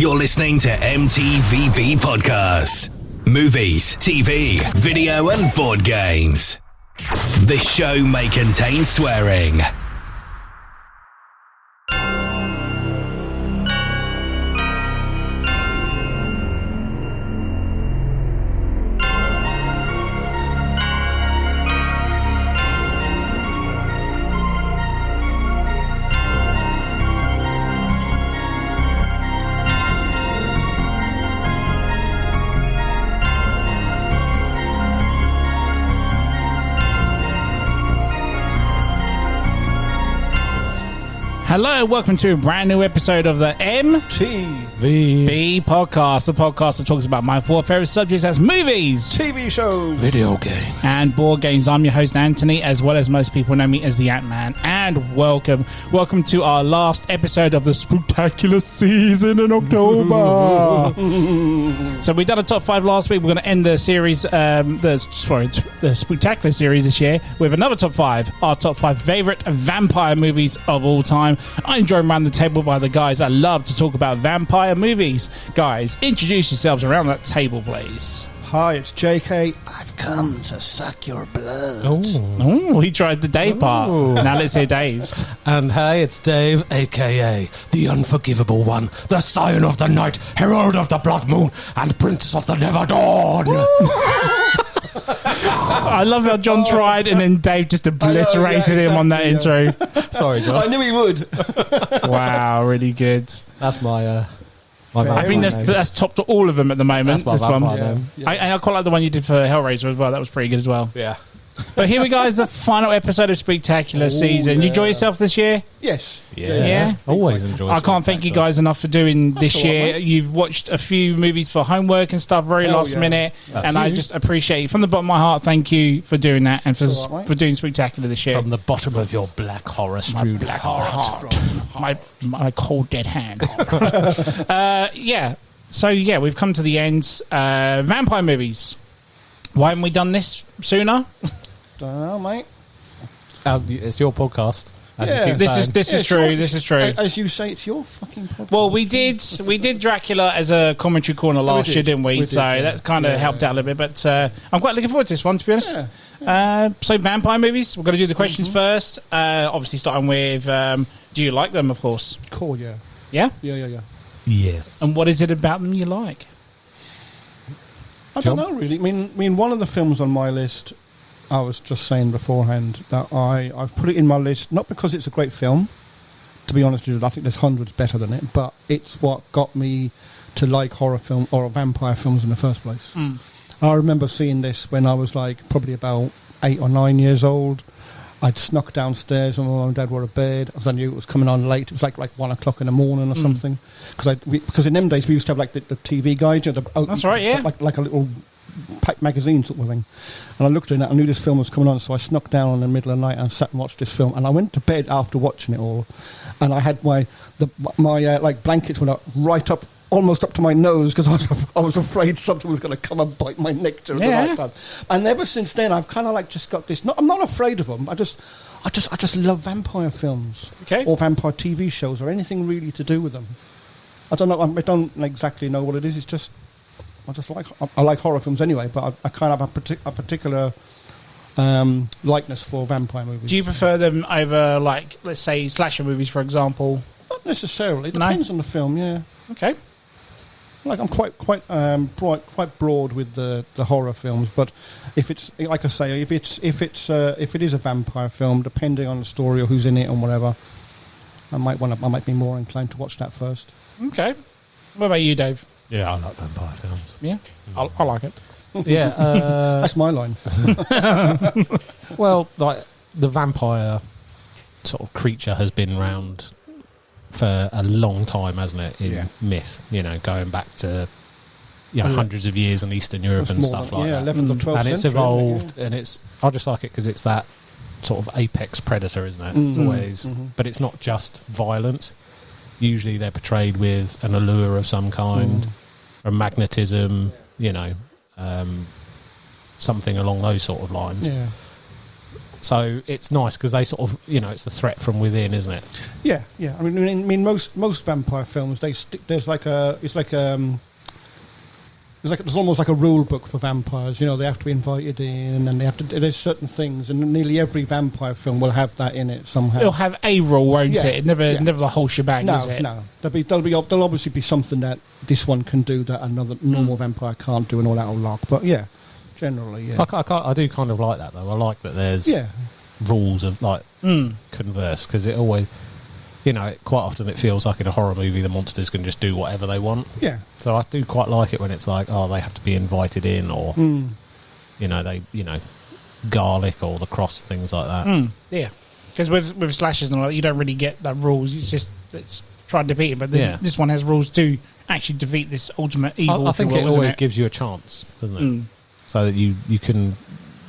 You're listening to M.T.V.B. Podcast. Movies, TV, video and board games. This show may contain swearing. Hello, welcome to a brand new episode of the M.T.V.B. podcast, the podcast that talks about my four favorite subjects as movies, TV shows, video games, and board games. I'm your host, Anthony, as well as most people know me as the Ant-Man, and welcome to our last episode of the Spooktacular season in October. So we done a top 5 last week. We're going to end the series, the Spooktacular series this year with another top 5, our top 5 favorite vampire movies of all time. I'm joined around the table by the guys that love to talk about vampire movies. Guys, introduce yourselves around that table, please. Hi, it's JK. I've come to suck your blood. Oh, he tried the Dave part. Now let's hear Dave's. And hey, it's Dave, a.k.a. the Unforgivable One, the Scion of the Night, Herald of the Blood Moon, and Prince of the Never Dawn. I love how John tried and then Dave just obliterated him on that intro. Sorry, John. I knew he would. Wow, really good. That's my I think that's topped all of them at the moment. That's this one. name. Yeah. I quite like the one you did for Hellraiser as well. That was pretty good as well. Yeah. But here we go, is the final episode of Spooktacular season. You enjoy yourself this year? Yes. Yeah. Always enjoy. I can't thank you guys enough for doing this year. Mate. You've watched a few movies for homework and stuff, very last minute, and I just appreciate it. From the bottom of my heart, thank you for doing that and for doing Spooktacular this year. From the bottom of your black horror strudel black heart. My cold dead hand. Yeah. So yeah, we've come to the end. Vampire movies. Why haven't we done this sooner? Don't know, mate. It's your podcast. This is true. This is true. As you say, it's your fucking podcast. Well, we did Dracula as a commentary corner last year, didn't we? So that kind of helped out a little bit. But I'm quite looking forward to this one, to be honest. So vampire movies. We're going to do the questions first. Obviously, starting with do you like them? Of course. Cool. Yeah. Yeah. Yeah. Yes. And what is it about them you like? I don't know really. I mean, one of the films on my list, I was just saying beforehand that I've put it in my list not because it's a great film. To be honest with you, I think there's hundreds better than it, but it's what got me to like horror film or vampire films in the first place. I remember seeing this when I was like probably about 8 or 9 years old. I'd snuck downstairs and my mum and dad were in bed as I knew it was coming on late. It was like 1 o'clock in the morning or something. Because in them days we used to have like the TV guide. That's right, yeah. Like a little packed magazine sort of thing. And I looked at it, I knew this film was coming on, so I snuck down in the middle of the night and sat and watched this film. And I went to bed after watching it all, and I had my blankets went up right up, almost up to my nose, because I was afraid something was going to come and bite my neck during the night time. And ever since then, I've kind of like just got this. I'm not afraid of them. I just love vampire films, or vampire TV shows, or anything really to do with them. I don't know. I don't exactly know what it is. It's just I like horror films anyway, but I kind of have a particular likeness for vampire movies. Do you prefer them over, like, let's say, slasher movies, for example? Not necessarily. It depends on the film. Yeah. Okay. Like I'm quite broad with the horror films, but if it's like I say, if it is a vampire film, depending on the story or who's in it and whatever, I might be more inclined to watch that first. Okay. What about you, Dave? Yeah, I like vampire films. Yeah, I like it. Yeah, that's my line. Well, like the vampire sort of creature has been around for a long time, hasn't it? In myth, going back to hundreds of years in Eastern Europe and stuff like that. 11th or 12th century. And it's evolved, and I just like it because it's that sort of apex predator, isn't it? It's always, but it's not just violence. Usually they're portrayed with an allure of some kind, or magnetism, something along those sort of lines. Yeah. So it's nice because they sort of, it's the threat from within, isn't it? Yeah. I mean, most vampire films, there's almost like a rule book for vampires. They have to be invited in, and there's certain things, and nearly every vampire film will have that in it somehow. It'll have a rule, won't it? Never the whole shebang, is it? No. There'll obviously be something that this one can do that another normal vampire can't do, and all that will lock. But yeah, generally, yeah. I do kind of like that though. I like that there's rules of converse, because it always. Quite often it feels like in a horror movie the monsters can just do whatever they want. Yeah. So I do quite like it when it's like, they have to be invited in, or they garlic or the cross, things like that. Yeah. Because with slashers and all that, you don't really get the rules. It's try and defeat it, but this one has rules to actually defeat this ultimate evil. I think it always gives you a chance, doesn't it? So that you can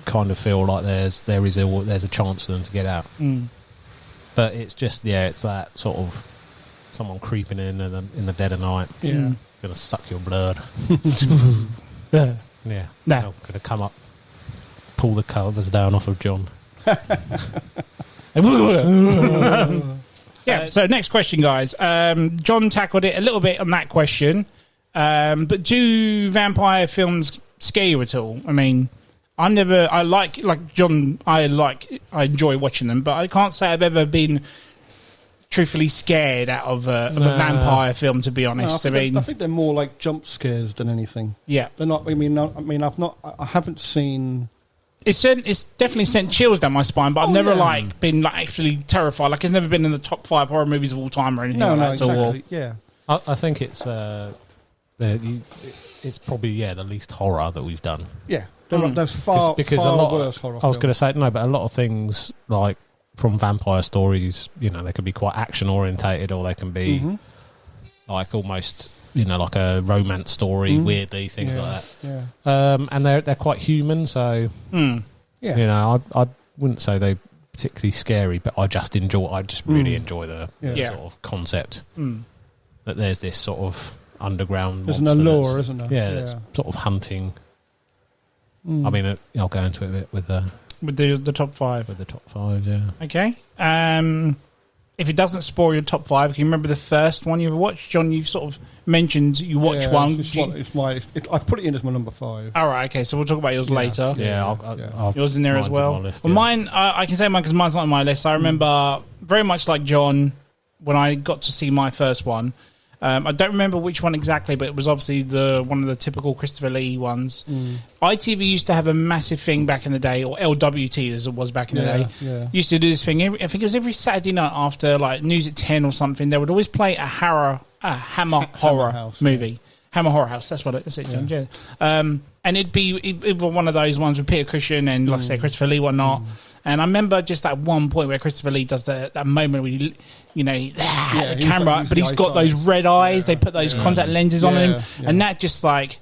kind of feel like there's a chance for them to get out. But it's just, it's that sort of someone creeping in the dead of night. Yeah. Going to suck your blood. Yeah. Going to come up, pull the covers down off of John. Yeah, so next question, guys. John tackled it a little bit on that question. But do vampire films scare you at all? I mean... I enjoy watching them, but I can't say I've ever been truthfully scared out of a vampire film, to be honest. I think they're more like jump scares than anything. Yeah. They're not, I haven't seen... It's definitely sent chills down my spine, but I've never been actually terrified. Like, it's never been in the top 5 horror movies of all time or anything like that. Exactly. Yeah. I think it's probably the least horror that we've done. Yeah. There's far worse horror films. I was going to say, no, but a lot of things, like, from vampire stories, they can be quite action-orientated, or they can be, like, almost, like a romance story, weirdly, things like that. Yeah. And they're quite human, so, I wouldn't say they're particularly scary, but I just really enjoy the sort of concept that there's this sort of underground there's an allure, isn't there? Yeah, that's sort of hunting. I mean, I'll go into it a bit with the top 5. With the top 5, yeah. Okay. If it doesn't spoil your top 5, can you remember the first one you ever watched? John, you've sort of mentioned you watched one. I've put it in as my number 5. All right, okay, so we'll talk about yours later. Yeah, yours in there as well. List, mine, I can say mine because mine's not on my list. I remember very much like John when I got to see my first one. I don't remember which one exactly, but it was obviously one of the typical Christopher Lee ones. ITV used to have a massive thing back in the day, or LWT as it was back in the day. Yeah. Used to do this thing. I think it was every Saturday night after like News at 10 or something. They would always play a Hammer horror House, movie. Yeah. Hammer Horror House. That's it, John. Yeah. And it'd be one of those ones with Peter Cushing and, like I say, Christopher Lee, whatnot. And I remember just that one point where Christopher Lee does that moment where the camera, but he's got those red eyes. They put those contact lenses on him, and that just like,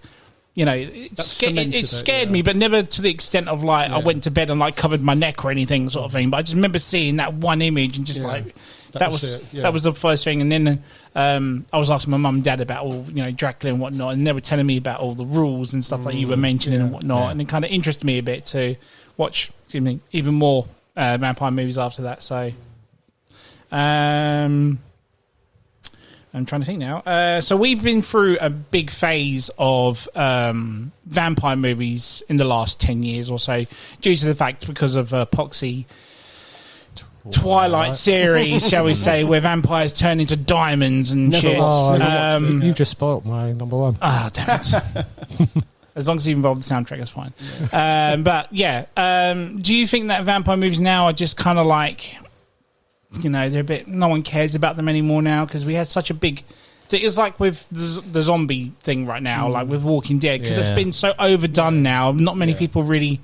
it scared me, but never to the extent of like I went to bed and like covered my neck or anything sort of thing. But I just remember seeing that one image and just like that was the first thing. And then I was asking my mum and dad about all Dracula and whatnot, and they were telling me about all the rules and stuff like you were mentioning and whatnot, and it kind of interested me a bit to watch even more vampire movies after that. So I'm trying to think now. So we've been through a big phase of vampire movies in the last 10 years or so, due to the fact because of Epoxy Twilight series, shall we say, where vampires turn into diamonds and shit. You just spoiled my number 1. Ah, damn it. As long as you involve the soundtrack, that's fine. Do you think that vampire movies now are just kind of like, they're a bit, no one cares about them anymore now because we had such a big... It's like with the zombie thing right now, like with Walking Dead, because it's been so overdone now. Not many people really...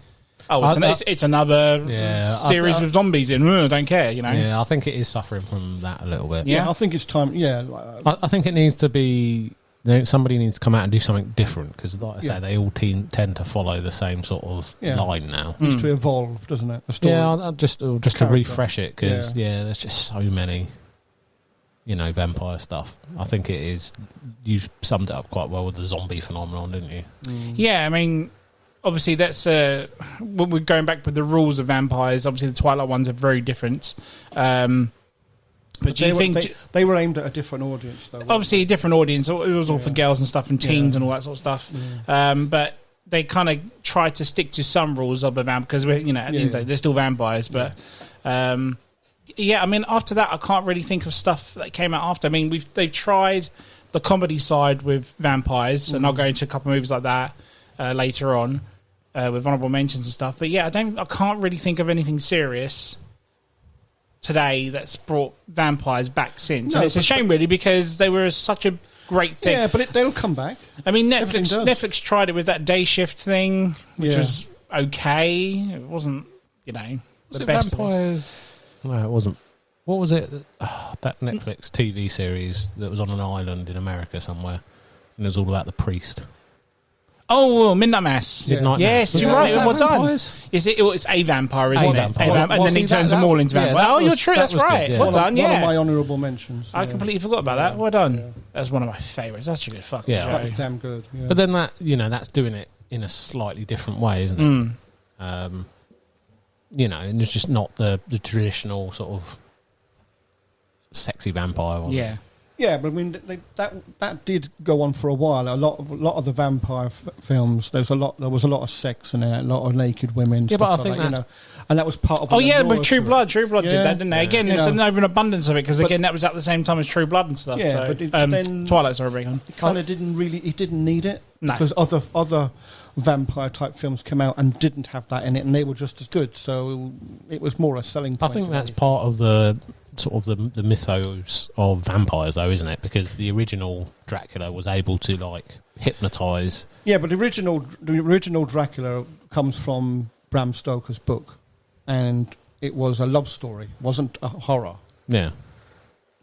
it's another series with zombies in. I don't care, Yeah, I think it is suffering from that a little bit. Yeah, I think it's time... Yeah. I think it needs to be... Somebody needs to come out and do something different because, like I say, they all tend to follow the same sort of line now. It needs to evolve, doesn't it? The story, just to refresh it because there's just so many, vampire stuff. I think it is. You summed it up quite well with the zombie phenomenon, didn't you? Yeah, I mean, obviously that's when we're going back with the rules of vampires. Obviously, the Twilight ones are very different. But do you think they were aimed at a different audience, though? Obviously, a different audience. It was all for girls and stuff, and teens and all that sort of stuff. Yeah. But they kind of tried to stick to some rules of the vampire because we're, at the end of the day, they're still vampires. But I mean, after that, I can't really think of stuff that came out after. I mean, they've tried the comedy side with vampires, and I'll go into a couple of movies like that later on with honorable mentions and stuff. But I can't really think of anything serious today that's brought vampires back since. No, and it's a shame, really, because they were such a great thing. Yeah, but they'll come back. I mean, Netflix tried it with that day shift thing, which was okay. It wasn't, the best. Vampires? No, it wasn't. What was it? That Netflix TV series that was on an island in America somewhere, and it was all about the priest. Oh, Midnight Mass. Midnight Mass. Yes, you're right. Well done. It's a vampire, isn't it? And then he turns them all into vampires. You're true. That's right. Good, well done. One of my honourable mentions. I completely forgot about that. Well done. Yeah. That's one of my favourites. That's a good fucking show. That was damn good. Yeah. But then that's doing it in a slightly different way, isn't it? And it's just not the traditional sort of sexy vampire one. Yeah. Yeah, but I mean that did go on for a while. A lot of the vampire films. There was a lot of sex in it, a lot of naked women. Yeah, but I think and that was part of. Oh yeah, with True Blood did that, didn't they? Again, there's an overabundance of it because that was at the same time as True Blood and stuff. Yeah, so, but then Twilight's already on. It kind of he didn't need it because No. other vampire type films came out and didn't have that in it, and they were just as good. So it was more a selling point. I think that's part of the sort of the mythos of vampires, though, isn't it? Because the original Dracula was able to hypnotise. Yeah, but the original Dracula comes from Bram Stoker's book, and it was a love story. It wasn't a horror. Yeah,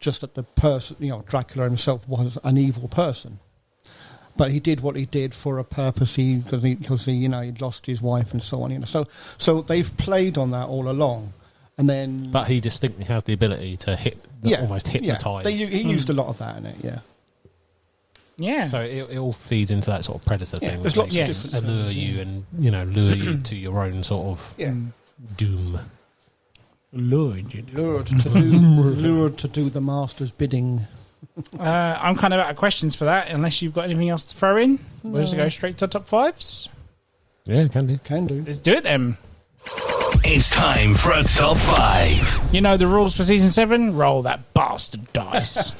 just that the person, Dracula himself was an evil person, but he did what he did for a purpose. Because he'd lost his wife and so on. So they've played on that all along. And then, but he distinctly has the ability to almost hypnotise. Yeah. He used a lot of that in it, Yeah. So it all feeds into that sort of predator thing. There's lots of different allure you and lure you to your own sort of doom. Lured to do the master's bidding. I'm kind of out of questions for that. Unless you've got anything else to throw in, we'll just go straight to top fives. Yeah, can do. Let's do it then. It's time for a top 5. You know the rules for season 7? Roll that bastard dice.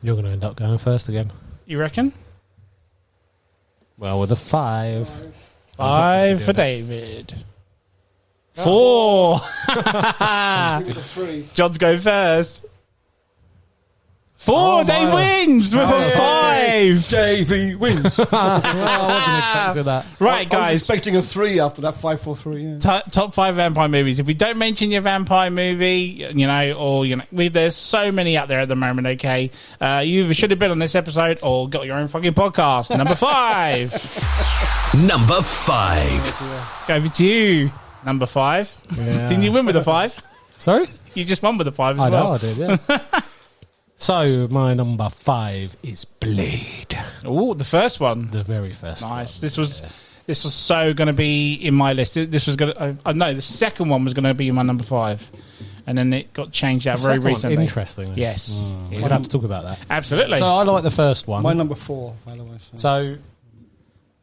You're going to end up going first again. You reckon? Well, with a 5. 5 for David. 4. John's going first. 4. Dave wins with a 5. Davey wins. I wasn't expecting that. Right, guys. I was expecting a 3 after that. 5, 4, 3. Yeah. Top 5 vampire movies. If we don't mention your vampire movie, there's so many out there at the moment. Okay, you either should have been on this episode or got your own fucking podcast. Number 5. Number 5. Go over to you. Number 5. Yeah. Didn't you win with a 5? Sorry, you just won with a 5 as I well. know I did. Yeah. So my number 5 is Blade. Oh, the first one. The very first one. Nice. This was so going to be in my list. This was going to... no, the second one was going to be my number 5. And then it got changed out very recently. Interesting. Yes. We'd have to talk about that. Absolutely. So I like the first one. My number 4, by the way. So...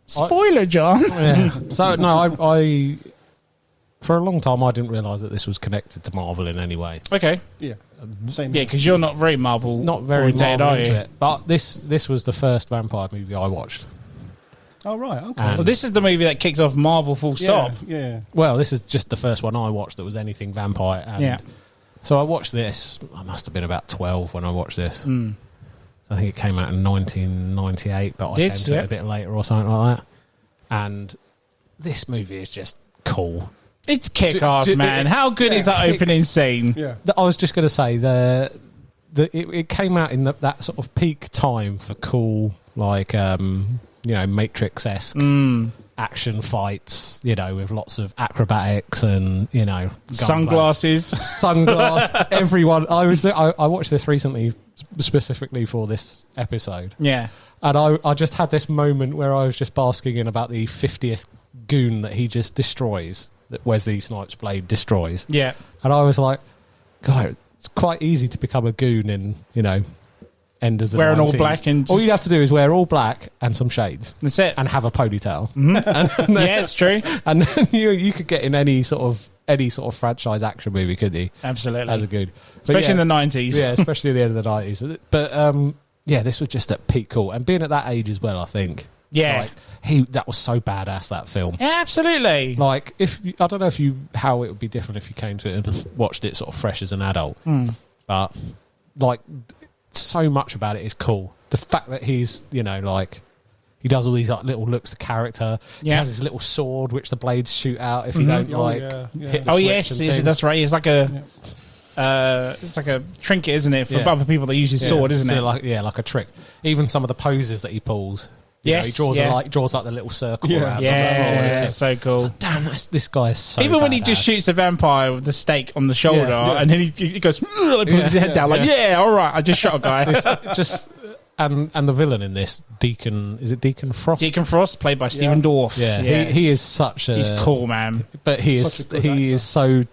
Spoiler, John. Yeah. So, no, I... For a long time, I didn't realise that this was connected to Marvel in any way. Okay. Yeah. Same. Yeah, because you're not very Marvel. Not very oriented, Marvel are you? into it. But this was the first vampire movie I watched. Oh, right. Okay. Well, this is the movie that kicked off Marvel full stop. Yeah. Well, this is just the first one I watched that was anything vampire. And so I watched this. I must have been about 12 when I watched this. Mm. So I think it came out in 1998, but I came to it a bit later or something like that. And this movie is just cool. It's kick-ass, man. How good is that opening scene? Yeah. I was just going to say, it came out in that sort of peak time for cool, Matrix-esque action fights, with lots of acrobatics and, sunglasses. Everyone. I watched this recently specifically for this episode. Yeah. And I just had this moment where I was just basking in about the 50th goon that he just destroys, that Wesley Snipes' blade destroys. Yeah. And I was like, God, it's quite easy to become a goon in, end of the Wearing 90s. all black and all you have to do is wear all black and some shades. That's it. And have a ponytail. Mm-hmm. And then, yeah, it's true. And then you could get in any sort of franchise action movie, couldn't you? Absolutely. As a goon. Especially in the 90s. Yeah, especially at the end of the 90s. But, this was just at peak cool. And being at that age as well, I think. Yeah. That was so badass, that film. Yeah, absolutely. Like, I don't know how it would be different if you came to it and watched it sort of fresh as an adult. But, like, so much about it is cool. The fact that he's, he does all these like, little looks, the character. Yeah. He has his little sword, which the blades shoot out if you don't, hit the Oh, switch yes, and yes, things. that's right. It's like a trinket, isn't it, for other people that use his sword, isn't it? Like a trick. Even some of the poses that he pulls. Yes, he draws like the little circle around. Yeah, it's so cool. Damn, this guy is so Even when he badass. just shoots a vampire with the stake on the shoulder, Yeah. and then he goes, like, puts his head down, like, all right, I just shot a guy. And the villain in this, Deacon Frost? Deacon Frost, played by Stephen Dorff. Yeah, Yes. he is such a... He's cool, man. But he Such a good is so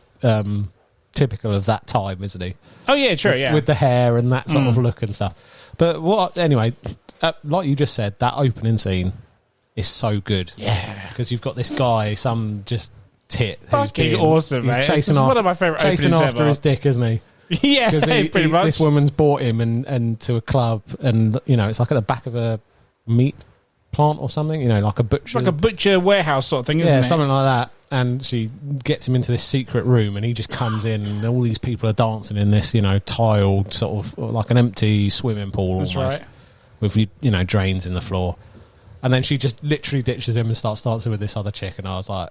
typical of that time, isn't he? Oh, yeah, true, yeah. With the hair and that sort of look and stuff. But anyway, like you just said, that opening scene is so good. Yeah. Because you've got this guy, some just tit. who's Fucking awesome, he's mate. chasing It's off, one of my favourite chasing openings after ever. his dick, isn't he? Yeah, pretty much. This woman's brought him and to a club, and it's like at the back of a meat plant or something, like a butcher. It's like a butcher warehouse sort of thing, isn't it? Something like that. And she gets him into this secret room, and he just comes in, and all these people are dancing in this, tiled sort of like an empty swimming pool That's almost, right. with drains in the floor. And then she just literally ditches him and starts dancing with this other chick, and I was like,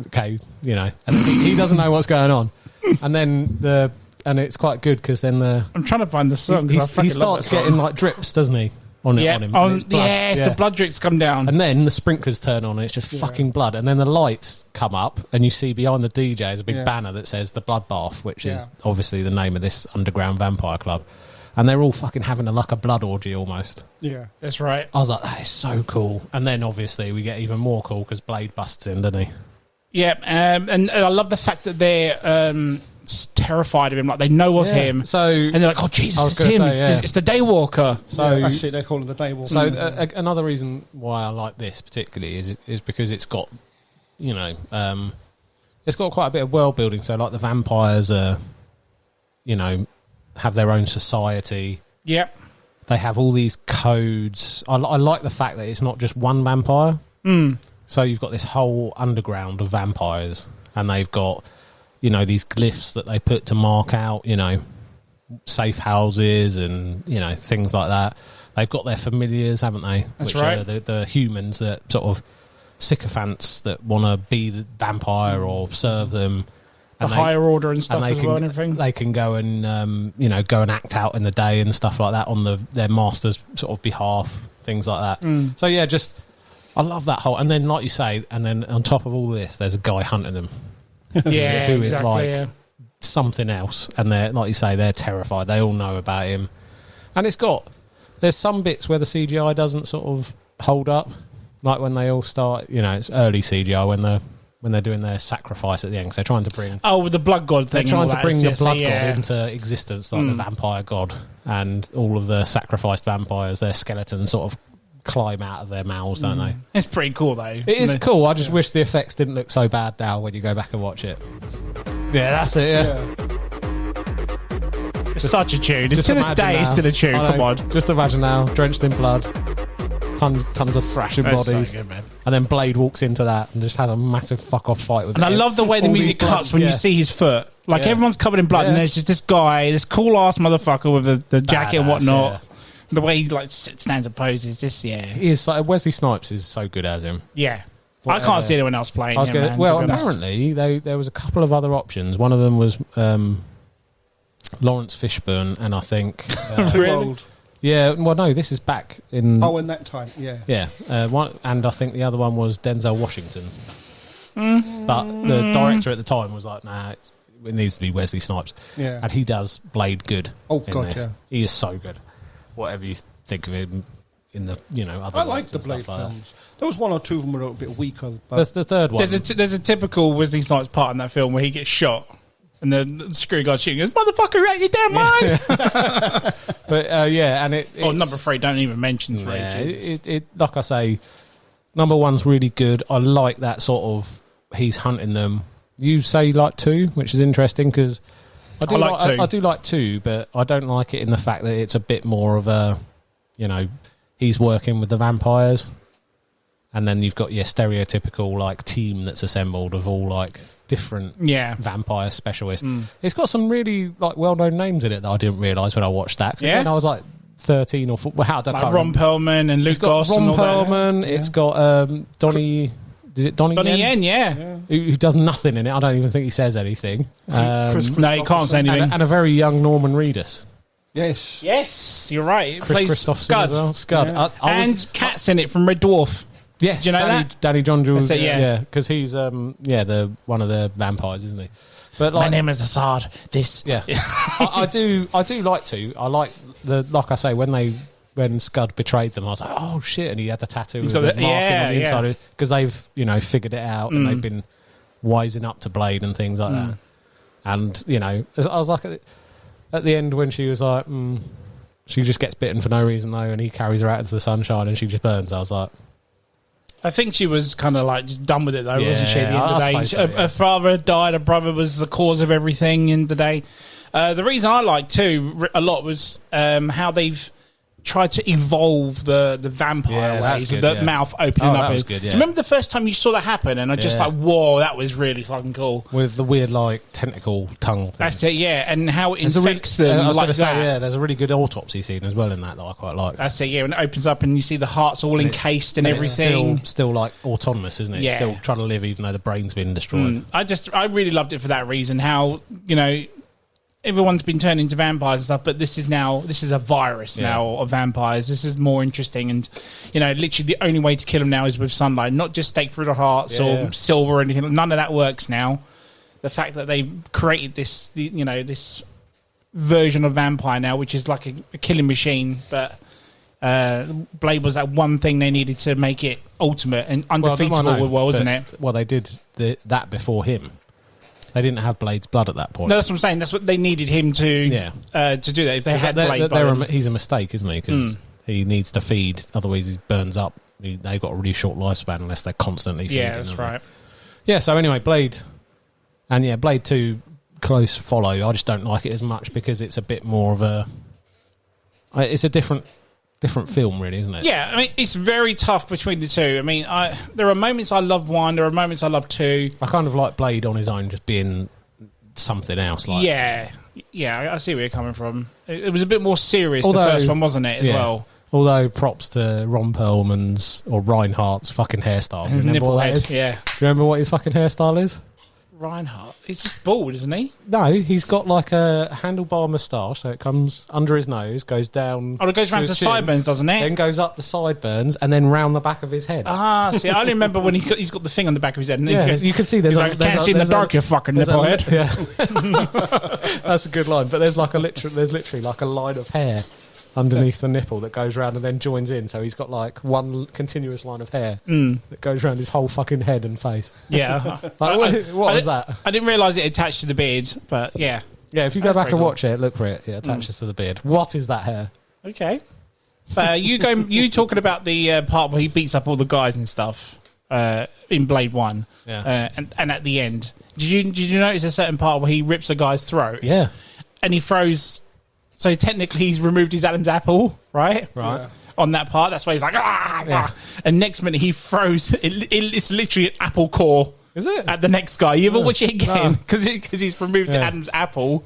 okay, and he doesn't know what's going on. And then and it's quite good because then I'm trying to find the song. he starts getting like drips, doesn't he? On him. And it's blood. Yes, the blood drips come down. And then the sprinklers turn on and it's just fucking blood. And then the lights come up and you see behind the DJ is a big banner that says the Bloodbath, which is obviously the name of this underground vampire club. And they're all fucking having like a blood orgy almost. Yeah. That's right. I was like, that is so cool. And then obviously we get even more cool because Blade busts in, doesn't he? Yeah, and I love the fact that they're terrified of him. Like, they know of him. So, and they're like, oh, Jesus, it's him. It's the Daywalker. So that's it. They call it the Daywalker. So another reason why I like this particularly is because it's got, it's got quite a bit of world building. So like the vampires are, have their own society. Yep. They have all these codes. I like the fact that it's not just one vampire. So you've got this whole underground of vampires, and they've got, these glyphs that they put to mark out, safe houses and, things like that. They've got their familiars, haven't they? That's Which right. are the humans that sort of sycophants that want to be the vampire or serve them. The higher order and stuff and as well and everything. They can go and, go and act out in the day and stuff like that on their master's sort of behalf, things like that. So, yeah, I love that whole... And then, like you say, and then on top of all this, there's a guy hunting them. Yeah, who is exactly, like something else. And they're, like you say, they're terrified. They all know about him. And there's some bits where the CGI doesn't sort of hold up. Like when they all start, it's early CGI when they're doing their sacrifice at the end. 'Cause they're trying to bring... Oh, with the blood god thing. They're trying to bring the blood god yeah. into existence, like the vampire god. And all of the sacrificed vampires, their skeletons sort of climb out of their mouths, don't they? It's pretty cool, though. It is cool. I just wish the effects didn't look so bad now when you go back and watch it. Yeah, that's it, yeah. It's such a tune. To this imagine day, now. it's still a tune. I know. Come on. Just imagine now, drenched in blood, tons of thrashing That's so bodies. good, man. And then Blade walks into that and just has a massive fuck-off fight with And I love the way the all music these cuts when you see his foot. Like, Yeah. everyone's covered in blood, and Yeah. there's just this guy, this cool-ass motherfucker with the jacket and Badass, whatnot. yeah. The way he, like, stands and poses. Just, yeah. He is, Wesley Snipes is so good as him. Yeah. Whatever. I can't see anyone else playing him, man, well, to be honest. apparently there was a couple of other options. One of them was Lawrence Fishburne, and I think Too old. yeah. Well, no, this is back in Oh, in that time, yeah. yeah. One, and I think the other one was Denzel Washington. But the director at the time was like, "Nah, it needs to be Wesley Snipes. Yeah. And he does Blade good. Oh, in God, this. yeah. He is so good. Whatever you think of him in the, other I like ones the and Blade stuff like that. films. There was one or two of them were a bit weaker. But The third one. There's a typical Wesley Snipes part in that film where he gets shot. And the security guard shooting goes, "Motherfucker, you're out your damn mind!" But and it's number 3, don't even mention 3. Yeah, Jesus. it like I say, number 1's really good. I like that sort of he's hunting them. You say like 2, which is interesting because I like 2. I do like 2, but I don't like it in the fact that it's a bit more of a, he's working with the vampires, and then you've got your stereotypical like team that's assembled of all like different vampire specialists. It's got some really like well-known names in it that I didn't realise when I watched that. 'Cause again, I was like 13 or 14. Well, how did I like Ron Perlman and Luke Goss Ron and all Perlman. that. It's got Donnie. Is it Donnie Yen? Yeah. Who does nothing in it. I don't even think he says anything. Chris No, he can't say anything. And a very young Norman Reedus. yes. Yes, you're right. It Chris plays Christopherson Scud. as well. Scud. Yeah. And Cat's in it from Red Dwarf. Yes, Do you know that? Danny John Jules. That's it, yeah. Because he's the one of the vampires, isn't he? But like, My name is Assad. This. yeah, I do like to. I like like I say when Scud betrayed them, I was like, oh shit, and he had the tattoo with got the the- marking on the yeah. inside because they've figured it out and they've been wising up to Blade and things like that. And I was like at the end when she was like, she just gets bitten for no reason though, and he carries her out into the sunshine and she just burns. I was like, I think she was kind of like just done with it though, Yeah, wasn't she? At the end of the I day, suppose so, yeah. her father had died. Her brother was the cause of everything in the day. The reason I like too a lot was how they've tried to evolve the vampire Yeah, that's ways with good, the yeah. mouth opening Oh, up. that was good, Do yeah. you remember the first time you saw that happen? And I just Yeah. like, whoa, that was really fucking cool. with the weird like tentacle tongue thing. That's it, yeah. And how it There's a infects really- them I was like going to say, that. yeah, there's a really good autopsy scene as well in that I quite like. That's it, yeah. When it opens up and you see the hearts all encased and it's everything. still like autonomous, isn't it? Yeah. It's still trying to live even though the brain's been destroyed. I really loved it for that reason. How everyone's been turned into vampires and stuff, but this is a virus now of vampires. This is more interesting, and literally the only way to kill them now is with sunlight, not just stake through the hearts or silver or anything. None of that works now. The fact that they created this version of vampire now, which is like a killing machine, but Blade was that one thing they needed to make it ultimate and undefeatable, wasn't it? Well, they did that before him. They didn't have Blade's blood at that point. No, that's what I'm saying. That's what they needed him to do that. If they had Blade blood, he's a mistake, isn't he? Because he needs to feed, otherwise he burns up. They've got a really short lifespan unless they're constantly feeding. yeah, that's right. Yeah, so anyway, Blade. And Blade 2, close follow. I just don't like it as much because it's a bit more of a... It's a different film, really, isn't it? Yeah, I mean, it's very tough between the two. I mean, there are moments I love one, there are moments I love two. I kind of like Blade on his own just being something else. Like, Yeah, I see where you're coming from. It was a bit more serious, the first one, wasn't it, as well? Although, props to Ron Perlman's or Reinhardt's fucking hairstyle. Do you remember what that is? Yeah. Do you remember what his fucking hairstyle is? Reinhardt. He's just bald, isn't he? No, he's got like a handlebar moustache, so it comes under his nose, goes down. Oh, it goes round to his chin, sideburns, doesn't it? then goes up the sideburns, and then round the back of his head. See, I only remember when he's got the thing on the back of his head. And Yeah, he goes, you can see there's he's like, can't see in the dark, you fucking nipple head. Yeah, that's a good line. But there's literally like a line of hair underneath the nipple that goes round and then joins in. So he's got like one continuous line of hair that goes around his whole fucking head and face. Yeah. Like, what was that? I didn't realise it attached to the beard, but yeah. Yeah, if you go back pretty and cool. watch it, look for it. It attaches to the beard. What is that hair? Okay. But you talking about the part where he beats up all the guys and stuff in Blade 1. Yeah. And at the end. Did you notice a certain part where he rips a guy's throat? Yeah. And he throws... So technically he's removed his Adam's apple, right? Right. On that part. That's why he's like... Ah! And next minute he throws... It's literally an apple core. Is it? At the next guy. You ever watch it again? No. Because he's removed Adam's apple.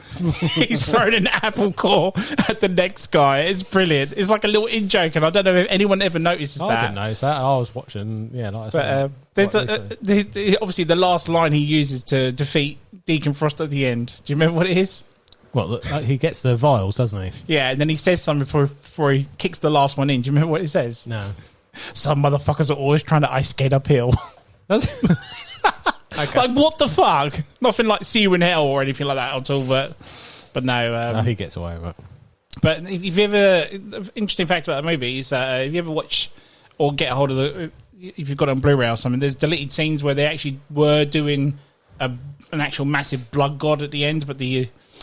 He's thrown an apple core at the next guy. It's brilliant. It's like a little in-joke, and I don't know if anyone ever notices that. I didn't notice that. I was watching... Yeah, like I But said. there's obviously the last line he uses to defeat Deacon Frost at the end. Do you remember what it is? Well, he gets the vials, doesn't he? Yeah, and then he says something before he kicks the last one in. Do you remember what it says? No. Some motherfuckers are always trying to ice skate uphill. Hang Okay. Like, what the fuck? Nothing like See You in Hell or anything like that at all, but no. He gets away with it. But if you ever... Interesting fact about the movie is that if you ever watch or get a hold of if you've got it on Blu-ray or something, there's deleted scenes where they actually were doing an actual massive blood god at the end, but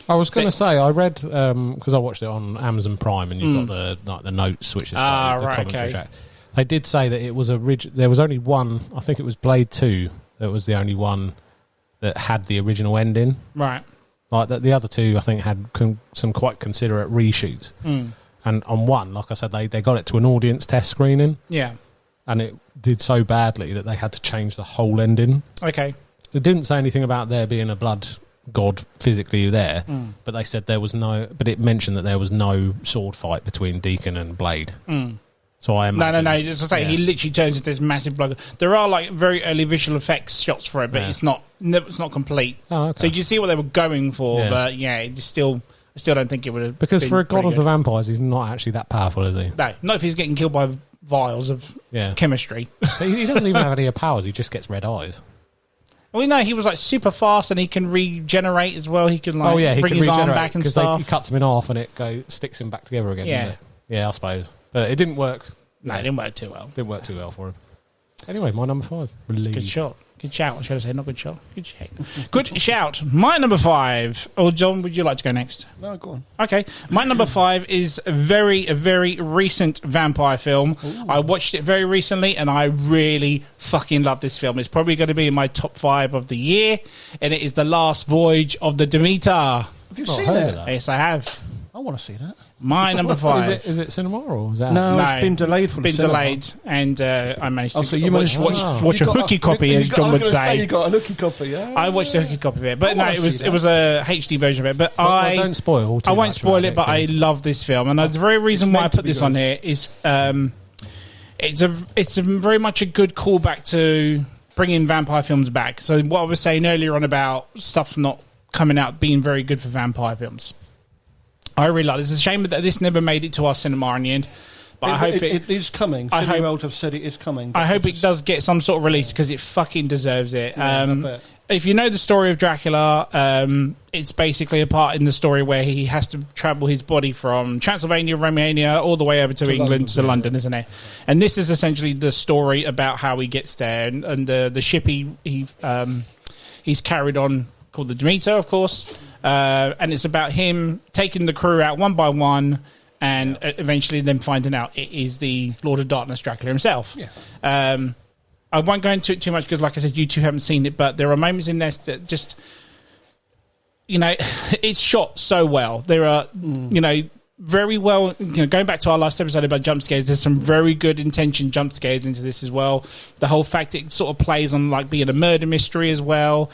I was going to say, I read, because I watched it on Amazon Prime, and you've got the notes, which is the commentary track. They did say that it was there was only one, I think it was Blade 2, that was the only one that had the original ending. Right. Like the other two, I think, had some quite considerate reshoots. And on one, like I said, they got it to an audience test screening. Yeah. And it did so badly that they had to change the whole ending. Okay. It didn't say anything about there being a blood god physically there, but they said but it mentioned that there was no sword fight between Deacon and Blade. So I imagine... No. As I say, he literally turns into this massive blood. There are like very early visual effects shots for it, but it's not complete. Oh, okay. So you see what they were going for, but it just I still don't think it would have. Because for a god of the vampires, he's not actually that powerful, is he? No, not if he's getting killed by vials of chemistry. He doesn't even have any powers. He just gets red eyes. Well, no, he was like super fast, and he can regenerate as well. He can bring his arm back and stuff. He cuts him in half, and it sticks him back together again. Yeah, I suppose. But it didn't work. No, it didn't work too well. Didn't work too well for him. Anyway, my number 5. Good shot. Good shout. Should I say not good shot? Good shout. Good shout. My number 5. Oh, John, would you like to go next? No, go on. Okay. My number 5 is a very recent vampire film. Ooh. I watched it very recently, and I really fucking love this film. It's probably going to be in my top 5 of the year, and it is The Last Voyage of the Demeter. Have you seen that? Yes, I have. I want to see that. My number 5. Is it cinema or is that? No, it's been delayed from cinema. Delayed, and I managed to so you managed to watch a hooky copy, as John would say. You got a hooky copy, yeah? I watched a hooky copy of it, but no, it was a HD version of it. But I don't spoil. I won't spoil it, but I love this film, and the very reason why I put this on here is it's very much a good callback to bringing vampire films back. So what I was saying earlier on about stuff not coming out being very good for vampire films. I really like this. It's a shame that this never made it to our cinema in the end. But I hope it is coming. Cineworld have said it is coming. I hope it does get some sort of release because it fucking deserves it. If you know the story of Dracula, it's basically a part in the story where he has to travel his body from Transylvania, Romania, all the way over to England, to London, isn't it? And this is essentially the story about how he gets there and the ship he's carried on, called the Demeter, of course. And it's about him taking the crew out one by one and eventually then finding out it is the Lord of Darkness, Dracula himself. Yeah. I won't go into it too much because, like I said, you two haven't seen it, but there are moments in this that just, it's shot so well. There are, very well, going back to our last episode about jump scares, there's some very good intentioned jump scares into this as well. The whole fact it sort of plays on like being a murder mystery as well.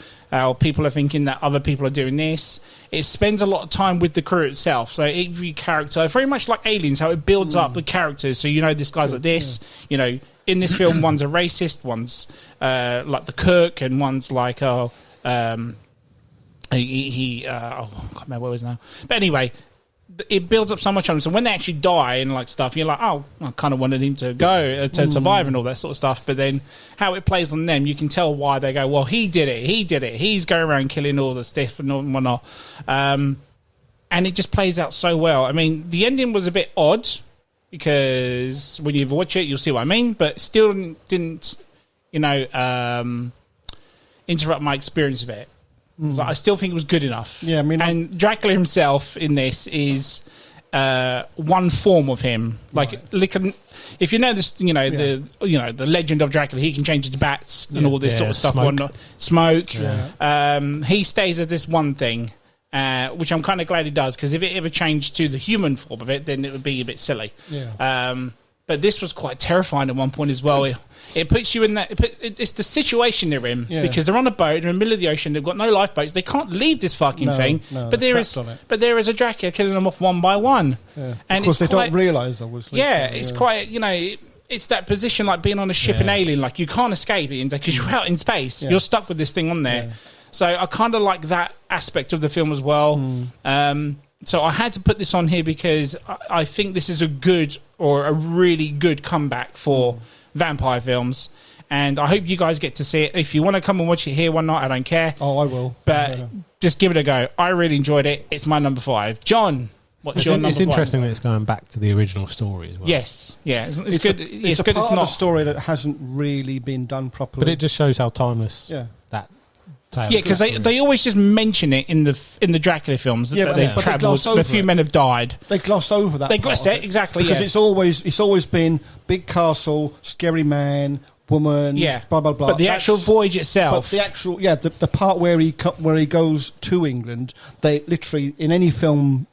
People are thinking that other people are doing this. It spends a lot of time with the crew itself. So every character, very much like Aliens, how it builds up the characters. So this guy's like this. In this film, one's a racist, one's like the cook, and one's like I can't remember where it was now. But anyway, it builds up so much on him. So when they actually die and like stuff, you're like, oh, I kind of wanted him to go to survive and all that sort of stuff. But then how it plays on them, you can tell why they go, well, he did it. He's going around killing all the stuff and whatnot. And it just plays out so well. I mean, the ending was a bit odd because when you watch it, you'll see what I mean. But still didn't interrupt my experience of it. So I still think it was good enough. Yeah, I mean, and Dracula himself in this is one form of him. Like if you know this, the legend of Dracula, he can change into bats and all this sort of stuff. Smoke. Yeah. He stays as this one thing, which I'm kind of glad he does, because if it ever changed to the human form of it, then it would be a bit silly. Yeah. But this was quite terrifying at one point as well. It puts you in that... It's the situation they're in, because they're on a boat, they're in the middle of the ocean, they've got no lifeboats, they can't leave this fucking thing. No, but there is a Dracula killing them off one by one. Yeah. And of course, they don't realise, obviously. Yeah, it's quite... it's that position like being on a ship in Alien. Like, you can't escape it because you're out in space. Yeah. You're stuck with this thing on there. Yeah. So I kind of like that aspect of the film as well. So I had to put this on here because I think this is a really good comeback for vampire films. and I hope you guys get to see it. If you want to come and watch it here one night, I don't care. Oh, I will. But just give it a go. I really enjoyed it. It's my number 5. John, what's your number 5? It's interesting that it's going back to the original story as well. Yes, yeah, it's good. It's a good. part It's of not the story that hasn't really been done properly. But it just shows how timeless that tale Yeah, because they always just mention it in the Dracula films that they've travelled. A few men have died. They gloss over that. They gloss it exactly because it's always been big castle, scary man, woman, blah blah blah. But the actual voyage itself, the actual the part where he goes to England, they literally in any film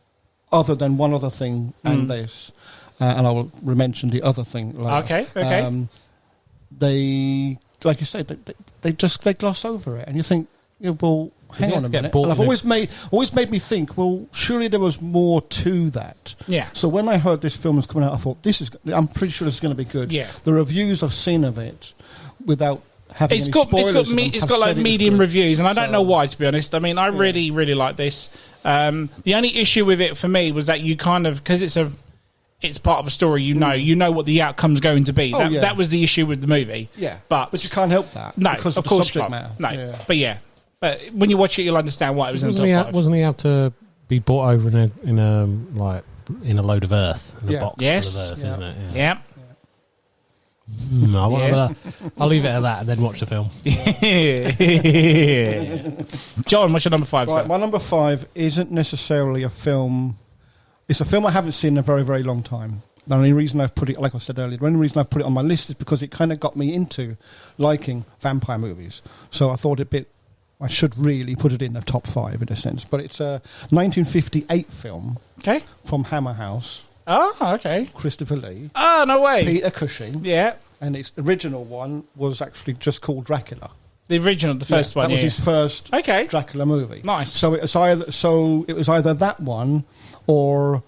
other than one other thing and this, and I will mention the other thing later. Okay. They, like you said, they gloss over it, and you think, well, hang on a minute. And I've always made me think, well, surely there was more to that. Yeah. So when I heard this film was coming out, I thought, I'm pretty sure this is going to be good. Yeah. The reviews I've seen of it, without having it's any got spoilers, like medium reviews, and I don't know why, to be honest. I mean, I really like this. The only issue with it for me was that you kind of, because it's part of a story, you know what the outcome's going to be. That was the issue with the movie. Yeah, but you can't help that. No, because of course the subject not. matter. No, but when you watch it, you'll understand why it was in the top 5. Wasn't he have to be brought over in a load of earth, in a box full of earth, isn't it? Yeah. I'll leave it at that and then watch the film. John, what's your number 5? Right, my number 5 isn't necessarily a film. It's a film I haven't seen in a very, very long time. The only reason I've put it, like I said earlier, the only reason I've put it on my list is because it kind of got me into liking vampire movies. So I thought I should really put it in the top 5 in a sense. But it's a 1958 film from Hammer House. Oh, okay. Christopher Lee. Oh, no way. Peter Cushing. Yeah. And its original one was actually just called Dracula. The original, the first one. That was his first Dracula movie. Nice. So it was either that one or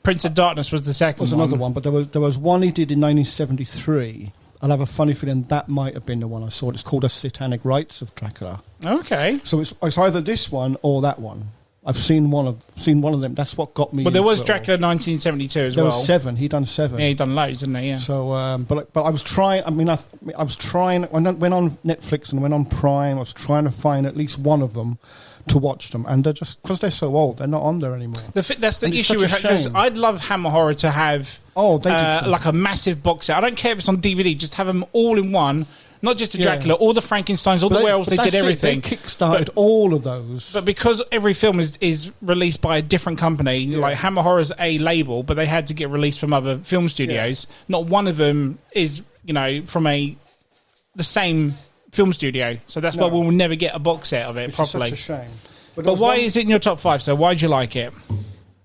Prince of Darkness was the second. Was another one, but there was one he did in 1973. I'll have a funny feeling that might have been the one I saw. It's called A Satanic Rites of Dracula. Okay. So it's either this one or that one. I've seen one of them. That's what got me. But there was Dracula 1972 as well. There was 7. He done 7. Yeah, he done loads, didn't he? Yeah. So, but I was trying. I mean, I was trying. When I went on Netflix and went on Prime, I was trying to find at least one of them to watch them, and they're just because they're so old, they're not on there anymore. That's the issue with because I'd love Hammer Horror to have like a massive box set. I don't care if it's on DVD, just have them all in one. Not just the Dracula, all the Frankensteins, all the werewolves, they did everything. They kickstarted all of those. But because every film is released by a different company, like Hammer Horror's a label, but they had to get released from other film studios. Not one of them is, from the same film studio. So that's why we'll never get a box set of it properly. It's such a shame. But why is it in your top 5? So why do you like it?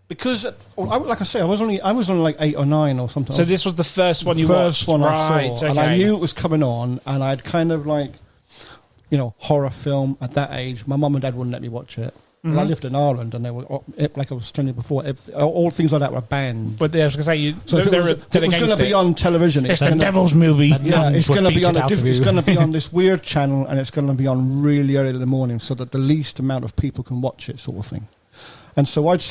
Because, like I say, I was only like 8 or 9 or something. So this was the first one you watched? First one I saw. Okay. And I knew it was coming on, and I'd kind of like, horror film at that age. My mum and dad wouldn't let me watch it. Mm-hmm. I lived in Ireland, and they were, like I was telling you before, all things like that were banned. But I was going to say, so if it was going to be on television. It's the devil's movie. Yeah, it's going to be on it's going to be on this weird channel, and it's going to be on really early in the morning, so that the least amount of people can watch it, sort of thing. And so I'd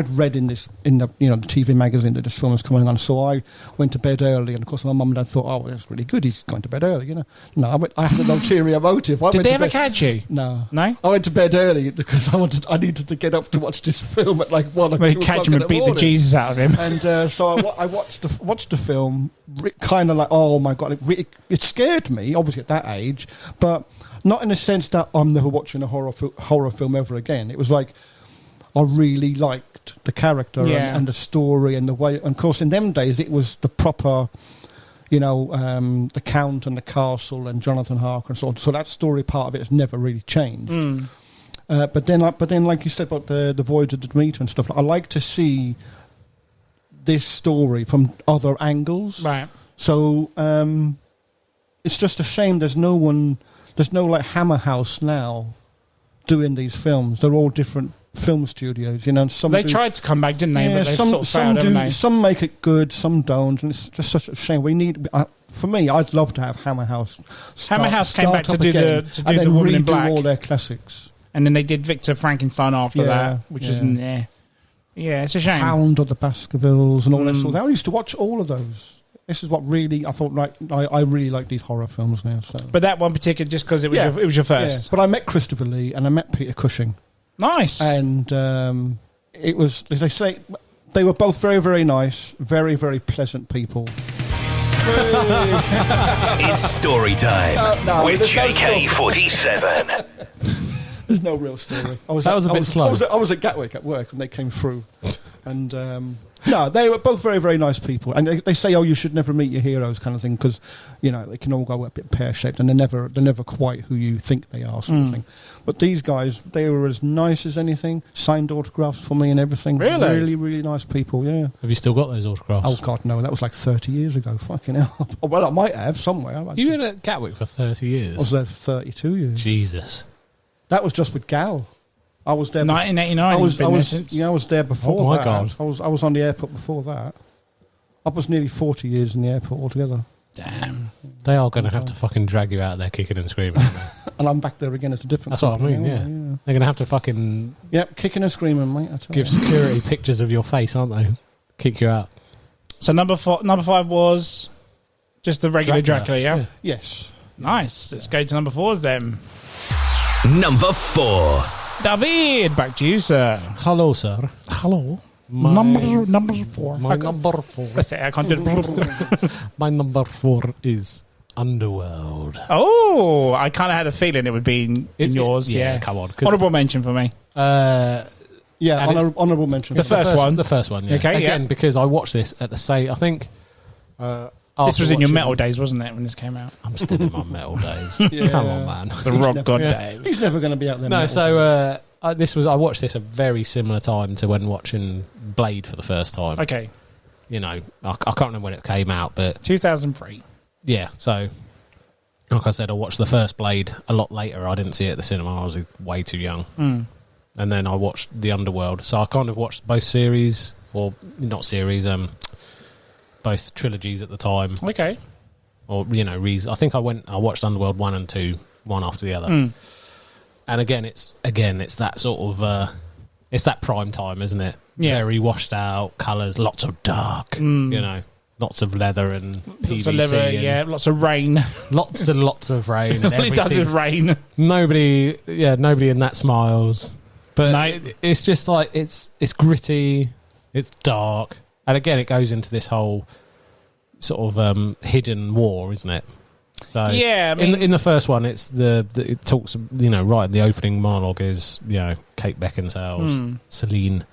read in the TV magazine that this film was coming on. So I went to bed early, and of course my mum and dad thought, "Oh, that's really good. He's going to bed early." No, I had an ulterior motive. Did they ever catch you? No. I went to bed early because I needed to get up to watch this film at like 1 or 2 o'clock. Catch him and beat the Jesus out of him. And so I watched the film, kind of like, oh my god, it scared me. Obviously at that age, but not in the sense that I'm never watching a horror film ever again. It was like, I really liked the character and the story and the way. And of course, in them days, it was the proper, the Count and the castle and Jonathan Harker and so on. So that story part of it has never really changed. Mm. But then, like you said about the Voyage of the Demeter and stuff, I like to see this story from other angles. Right. So it's just a shame there's no like Hammer House now doing these films. They're all different film studios, and some they tried to come back, didn't they? Yeah, but some failed, do. They? Some make it good, some don't, and it's just such a shame. We need, for me, I'd love to have Hammer House. Hammer House came back to do the Woman in Black, all their classics, and then they did Victor Frankenstein after that, which is it's a shame. Hound of the Baskervilles and all that sort of. I used to watch all of those. This is what really I thought. Like I really like these horror films now. So, But that one particular, just because it was your first. But I met Christopher Lee and I met Peter Cushing, Nice. and it was. As they say, they were both very, very nice, very, very pleasant people. It's story time No, with there's no story. JK47. There's no real story. That was a bit slow. I was at Gatwick at work and they came through. And no, they were both very, very nice people. And they say, oh, you should never meet your heroes kind of thing because, they can all go a bit pear-shaped and they're never quite who you think they are sort of thing. But these guys, they were as nice as anything, signed autographs for me and everything. Really? Really, really nice people, yeah. Have you still got those autographs? Oh, God, no, that was like 30 years ago. Fucking hell. Well, I might have somewhere. You were at Gatwick for 30 years? I was there for 32 years. Jesus. That was just with Gal. I was there. 1989. I was there before. Oh, my that. God. I was on the airport before that. I was nearly 40 years in the airport altogether, Damn. They are going to have to fucking drag you out there kicking and screaming. Aren't they? and I'm back there again at a different. That's what I company. mean, yeah. They're going to have to fucking Yep, kicking and screaming, mate. I tell give you. security pictures of your face, aren't they? Kick you out. So number 5 was just the regular Dracula, yeah? Yes. Nice. Let's go to number 4 then. Number 4. David, back to you, sir. Hello, sir. Hello. My- Number 4. My number 4. That's it, I can't do it. My number 4 is Underworld. Oh, I kind of had a feeling it would be in yours, yeah. Come on. Honourable mention for me. Yeah, And it's- honourable mention. The first one. The first one, yeah. Okay, Again, yeah. because I watched this at the same... I think... This was in your metal days, wasn't it, when this came out? I'm still in my metal days. Yeah. Come on, man. The rock god Yeah. Dave. He's never going to be out there. No, metal. so I watched this a very similar time to when watching Blade for the first time. Okay, I can't remember when it came out, but 2003. yeah. So, like I said, I watched the first Blade a lot later. I didn't see it at the cinema. I was way too young. And then I watched The Underworld. So I kind of watched both series, or not series, both trilogies at the time. Okay. Or, I think I watched Underworld 1 and 2, one after the other. And again, it's that sort of, it's that prime time, isn't it? Yeah. Very washed out, colours, lots of dark, lots of leather and PVC. Lots of leather, and lots of rain. lots and lots of rain. And All it does is everything. rain. Nobody in that smiles. But No. it's just like, it's gritty, it's dark. And again, it goes into this whole sort of hidden war, isn't it? So Yeah, I mean- in the first one, it's it talks, right in the opening monologue is, Kate Beckinsale, Celine,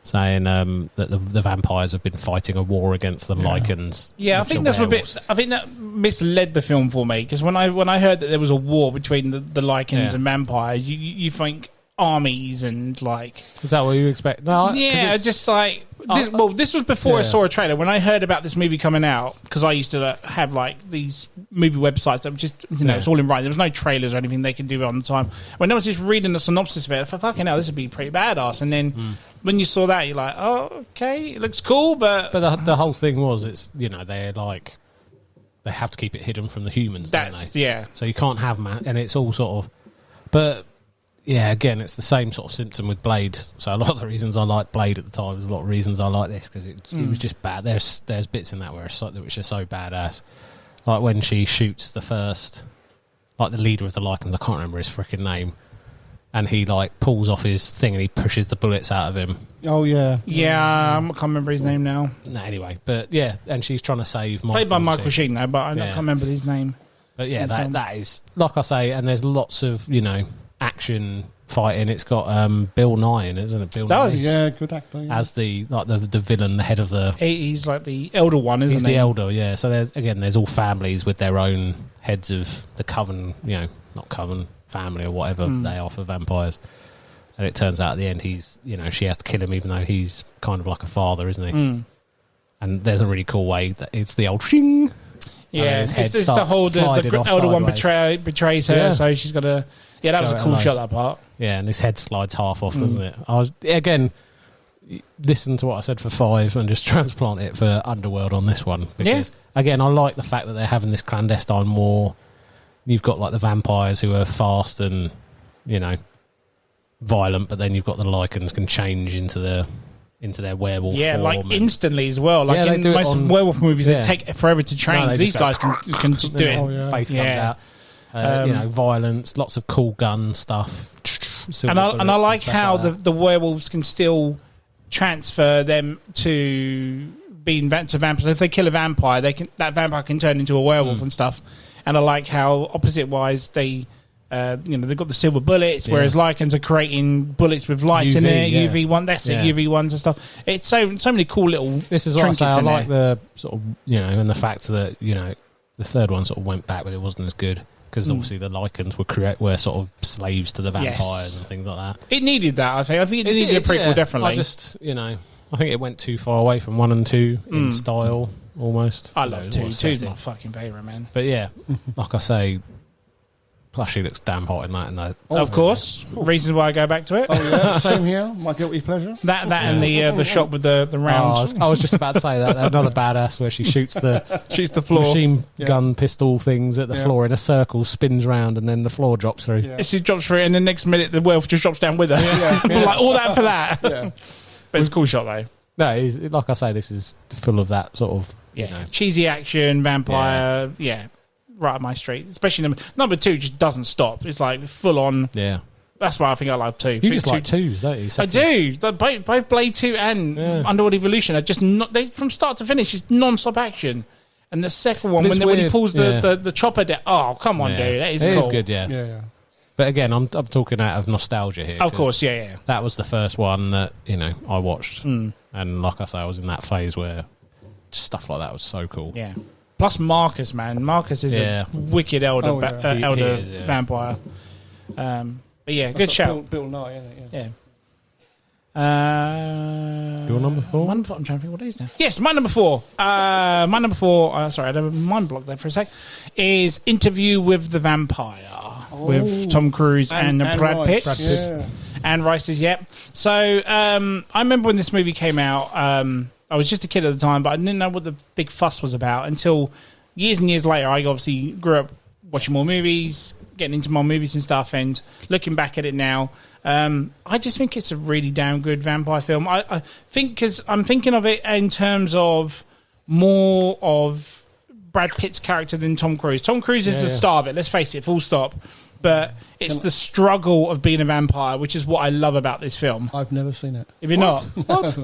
saying that the vampires have been fighting a war against the Lycans. Yeah, I which think are that's werewolves. I think that misled the film for me, because when I heard that there was a war between the Lycans and vampires, you think armies and like. Is that what you expect? No, 'cause Yeah, it's- just like this. Well, this was before I saw a trailer. When I heard about this movie coming out, because I used to have like these movie websites that were just it's all in writing. There was no trailers or anything they could do on the time. When I was just reading the synopsis of it, I thought, fucking hell, this would be pretty badass. And then when you saw that, you're like, oh, okay, it looks cool, but the whole thing was, it's they're like, they have to keep it hidden from the humans. that's don't they? yeah. So you can't have and it's all sort of, but. Yeah, again, it's the same sort of symptom with Blade. So a lot of the reasons I liked Blade at the time, there's a lot of reasons I like this, because it was just bad. There's bits in that where which are so badass. Like when she shoots the first, like the leader of the Lycans, I can't remember his freaking name, and he like pulls off his thing and he pushes the bullets out of him. Oh yeah, Yeah, I can't remember his name now. No, anyway, but yeah, and she's trying to save Michael. Played by Michael Sheen. Sheen, though, but I can't remember his name. But yeah, in the film. that is, like I say, and there's lots of action fighting. It's got Bill Nye in it, isn't it? Bill Nye yeah, good actor. Yeah. as the villain, the head of the. He's like the elder one, isn't He's he? the elder, yeah. So there's all families with their own heads of the coven, not coven family or whatever they are for vampires. And it turns out at the end he's, she has to kill him, even though he's kind of like a father, isn't he? And there's a really cool way that it's the old shing. Yeah, his head it's the starts whole the sliding off elder one sideways. betrays her, Yeah. so she's got to. Yeah, that was Show a it cool alone. shot, that part. Yeah, and his head slides half off, doesn't it? I was again listen to what I said for 5 and just transplant it for Underworld on this one. Because again, I like the fact that they're having this clandestine war. You've got like the vampires who are fast and violent, but then you've got the Lycans can change into the into their werewolf Yeah, form. like and- instantly as well. Like Yeah, they in do it most on- werewolf movies, yeah. they take forever to train. No, they These just guys go- can just do it. Oh, yeah. Face comes Yeah. out. Violence, lots of cool gun stuff. And I like how the werewolves can still transfer them to being to vampires. If they kill a vampire, that vampire can turn into a werewolf and stuff. And I like how opposite wise they. They've got the silver bullets, whereas Lycans are creating bullets with light in it, yeah. UV1. That's it, UV1s and stuff. It's so many cool little. This is what I say. trinkets I in like there. the sort of and the fact that the third one sort of went back, but it wasn't as good because obviously the Lycans were sort of slaves to the vampires and things like that. It needed that. I think it needed a prequel definitely. I just I think it went too far away from 1 and 2 in style almost. I love 2. 2's setting. my fucking favourite, man. But yeah, like I say, plus she looks damn hot in that. Of course, reasons why I go back to it. Oh yeah, same here. My guilty pleasure. That and the shot with the round I was just about to say that. Another badass where she shoots the floor. machine gun pistol things at the floor in a circle, spins round, and then the floor drops through. Yeah. She drops through it, and the next minute the werewolf just drops down with her. Like all that for that. Yeah. But it's a cool shot though. No, like I say, this is full of that sort of cheesy action, vampire. Yeah, right up my street. Especially number 2 just doesn't stop. It's like full on. Yeah. That's why I think I like 2. You just like 2s, don't you? I do. Both Blade 2 and Underworld Evolution are just not. They from start to finish is non-stop action. And the second one, when he pulls the chopper down, oh come on, dude, that is cool. It is good, yeah. Yeah. But again, I'm talking out of nostalgia here. Of course, yeah. That was the first one that I watched, and like I say, I was in that phase where just stuff like that was so cool. Yeah. Plus Marcus, man. Marcus is a wicked elder vampire. But yeah, good shout. Bill Nye, isn't it? Yeah. Your number 4? I'm trying to think what it is now. Yes, my number 4. My number 4. Sorry, I had a mind block there for a sec. Is Interview with the Vampire with Tom Cruise and Brad Pitt. Yeah. And Rice's, yep. So I remember when this movie came out. I was just a kid at the time, but I didn't know what the big fuss was about until years and years later. I obviously grew up watching more movies, getting into more movies and stuff, and looking back at it now, I just think it's a really damn good vampire film. I think because I'm thinking of it in terms of more of Brad Pitt's character than Tom Cruise. Tom Cruise is the star of it, let's face it, full stop. But it's the struggle of being a vampire, which is what I love about this film. I've never seen it. If you're not,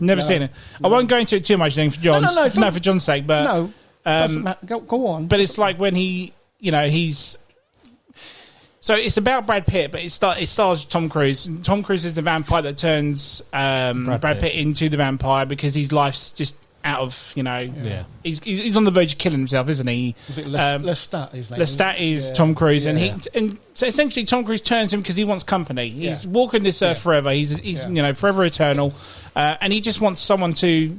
never seen it. I won't go into it too much then for John's. No, for John's sake. But No, doesn't matter. Go on. But it's like when he's. So it's about Brad Pitt, but it stars Tom Cruise. And Tom Cruise is the vampire that turns Brad Pitt into the vampire because his life's just out of, he's on the verge of killing himself, isn't he? Was it Lestat? His name? Lestat is Tom Cruise, and so essentially Tom Cruise turns him because he wants company. He's walking this earth forever. He's forever eternal, and he just wants someone to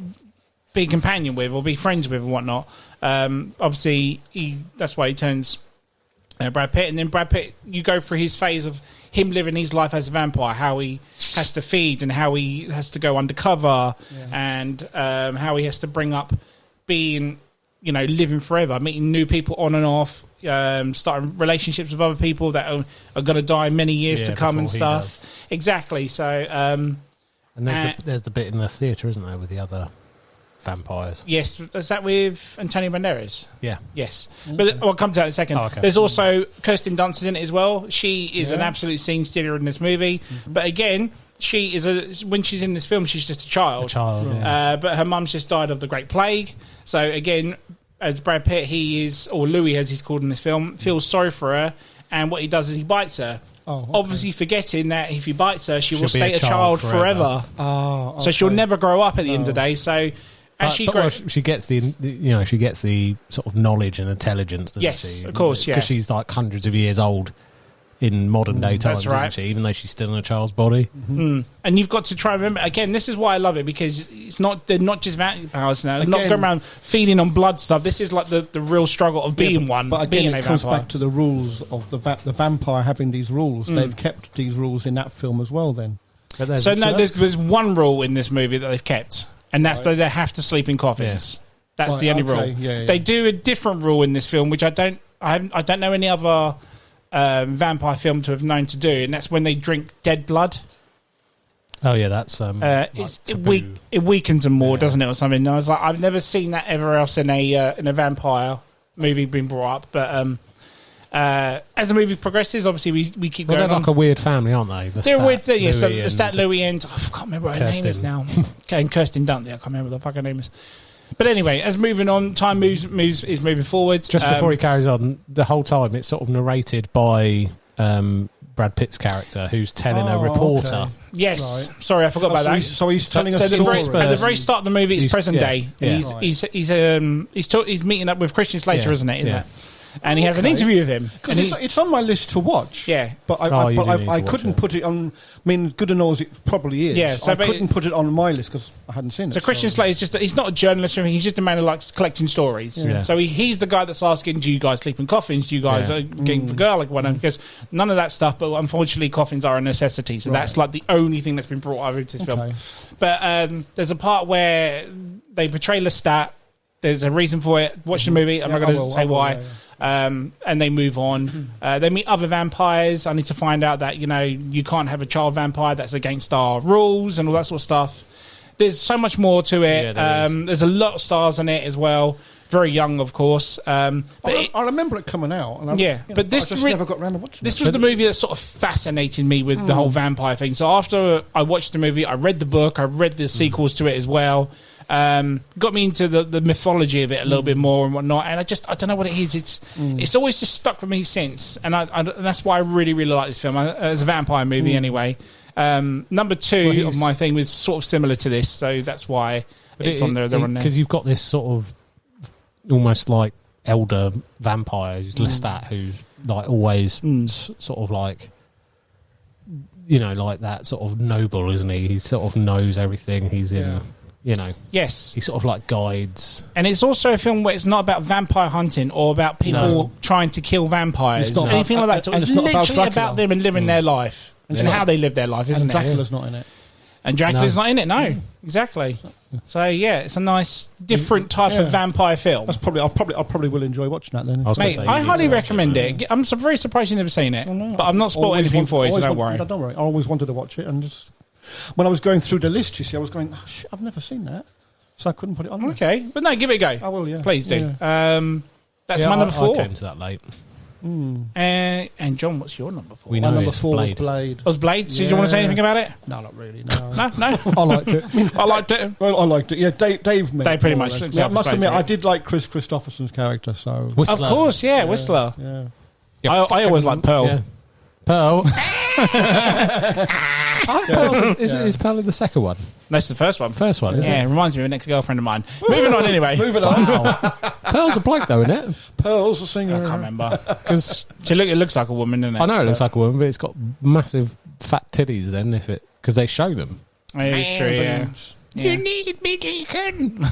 be a companion with or be friends with and whatnot. Obviously, that's why he turns Brad Pitt, and then Brad Pitt, you go through his phase of him living his life as a vampire, how he has to feed and how he has to go undercover and how he has to bring up being, living forever, meeting new people on and off, starting relationships with other people that are going to die many years to come and stuff. Exactly. So, and there's the bit in the theatre, isn't there, with the other vampires? Yes, is that with Antonio Banderas? Yeah. Yes. But I'll come to that in a second. Oh, okay. There's also Kirsten Dunst in it as well. She is an absolute scene stealer in this movie. But again, she is when she's in this film, she's just a child. But her mum's just died of the Great Plague. So again, as Brad Pitt, he is, or Louis as he's called in this film, feels sorry for her, and what he does is he bites her. Oh, okay. Obviously forgetting that if he bites her, she'll stay a child forever. Oh, okay. So she'll never grow up at the end of the day. So she gets she gets the sort of knowledge and intelligence, doesn't she? Yes, of course, because she's like hundreds of years old in modern day times, isn't she? Even though she's still in a child's body. And you've got to try and remember, again, this is why I love it, because they're not just vampires now. They're not going around feeding on blood stuff. This is like the real struggle of being one. But again, it comes back to the rules of the vampire having these rules. They've kept these rules in that film as well then. There's one rule in this movie that they've kept, and that's that they have to sleep in coffins. That's the only rule. Yeah. They do a different rule in this film, which I don't know any other vampire film to have known to do, and that's when they drink dead blood. Oh yeah, that's it weakens them more, doesn't it, or something? And I was like, I've never seen that ever else in a vampire movie being brought up, but as the movie progresses, obviously we keep going. They're like on. a weird family, aren't they? They're a weird thing, yeah. So the Stat Louis and I can't remember what her name is Kirsten. now. Okay, and Kirsten Dunst. I can't remember what the fuck her name is. But anyway, as moving on, time is moving forwards. Just before he carries on, the whole time it's sort of narrated by Brad Pitt's character, who's telling a reporter. Okay. Yes, sorry, I forgot about that. So he's telling a So story. at the very start of the movie, it's present day. And yeah. he's meeting up with Christian Slater, Yeah, isn't it? Isn't yeah. it? And he has an interview with him. Because it's on my list to watch. Yeah. But you do I need to couldn't watch it. put it on. I mean, good and all as it probably is. Yeah, so I couldn't put it on my list because I hadn't seen it. So Christian Slater he's not a journalist or anything, he's just a man who likes collecting stories. Yeah. So he's the guy that's asking, do you guys sleep in coffins? Do you guys getting for girl? Like one? Because none of that stuff, but unfortunately coffins are a necessity. So that's like the only thing that's been brought over to this film. But there's a part where they portray Lestat. There's a reason for it. Watch the movie. I'm not going to say why. And they move on. They meet other vampires. I need to find out that, you can't have a child vampire. That's against our rules and all that sort of stuff. There's so much more to it. Yeah, there's a lot of stars in it as well. Very young, of course. But I remember it coming out. And but this I just never got around to watching this it. was the movie that sort of fascinated me with the whole vampire thing. So after I watched the movie, I read the book, I read the sequels to it as well. Got me into the mythology of it a little bit more and whatnot, and I don't know what it is. It's always just stuck with me since, and and that's why I really like this film as a vampire movie. Anyway, number 2 of my thing was sort of similar to this, so that's why it's on there. They're on there because you've got this sort of almost like elder vampire, who's Lestat, who's like always sort of like. Like that sort of noble, isn't he? He sort of knows everything. He's in. Yes. He sort of like guides. And it's also a film where it's not about vampire hunting or about people trying to kill vampires. It's not anything like that. So and it's it's not literally about about them and living their life. And how they live their life, isn't And it? Dracula's not in it. And Dracula's not in it, no. Exactly. So, it's a nice, different type of vampire film. That's probably. I probably will enjoy watching that then. Mate, I highly recommend it. I'm very surprised you've never seen it. But I'm not spoiling anything for you, so don't worry. Don't worry. I always wanted to watch it, and just when I was going through the list, you see, I was going, shit, I've never seen that. So I couldn't put it on there. Okay. But no, give it a go. I will, yeah. Please do. Yeah. That's my number 4. I came to that late. And John, what's your number 4? We know My number it's 4 Blade. was Blade. Was Blade? So do you want to say anything about it? No, not really. No. No? I liked it. I liked it. Well, I liked it. Yeah, Dave pretty much I must admit, I did like Chris Christopherson's character. So Of course, Whistler. Yeah. I always like Pearl. Yeah. Pearl. Is Pearl in the second one? That's the first one. First one, isn't Yeah, it? it reminds me of an ex-girlfriend of mine. Moving on anyway. Moving on. Wow. Pearl's a bloke though, isn't it? Pearl's a singer. I can't remember. Because It looks like a woman, doesn't it? I know it looks like a woman, but it's got massive fat titties. Then because they show them. It's true, yeah. You need me, Deacon.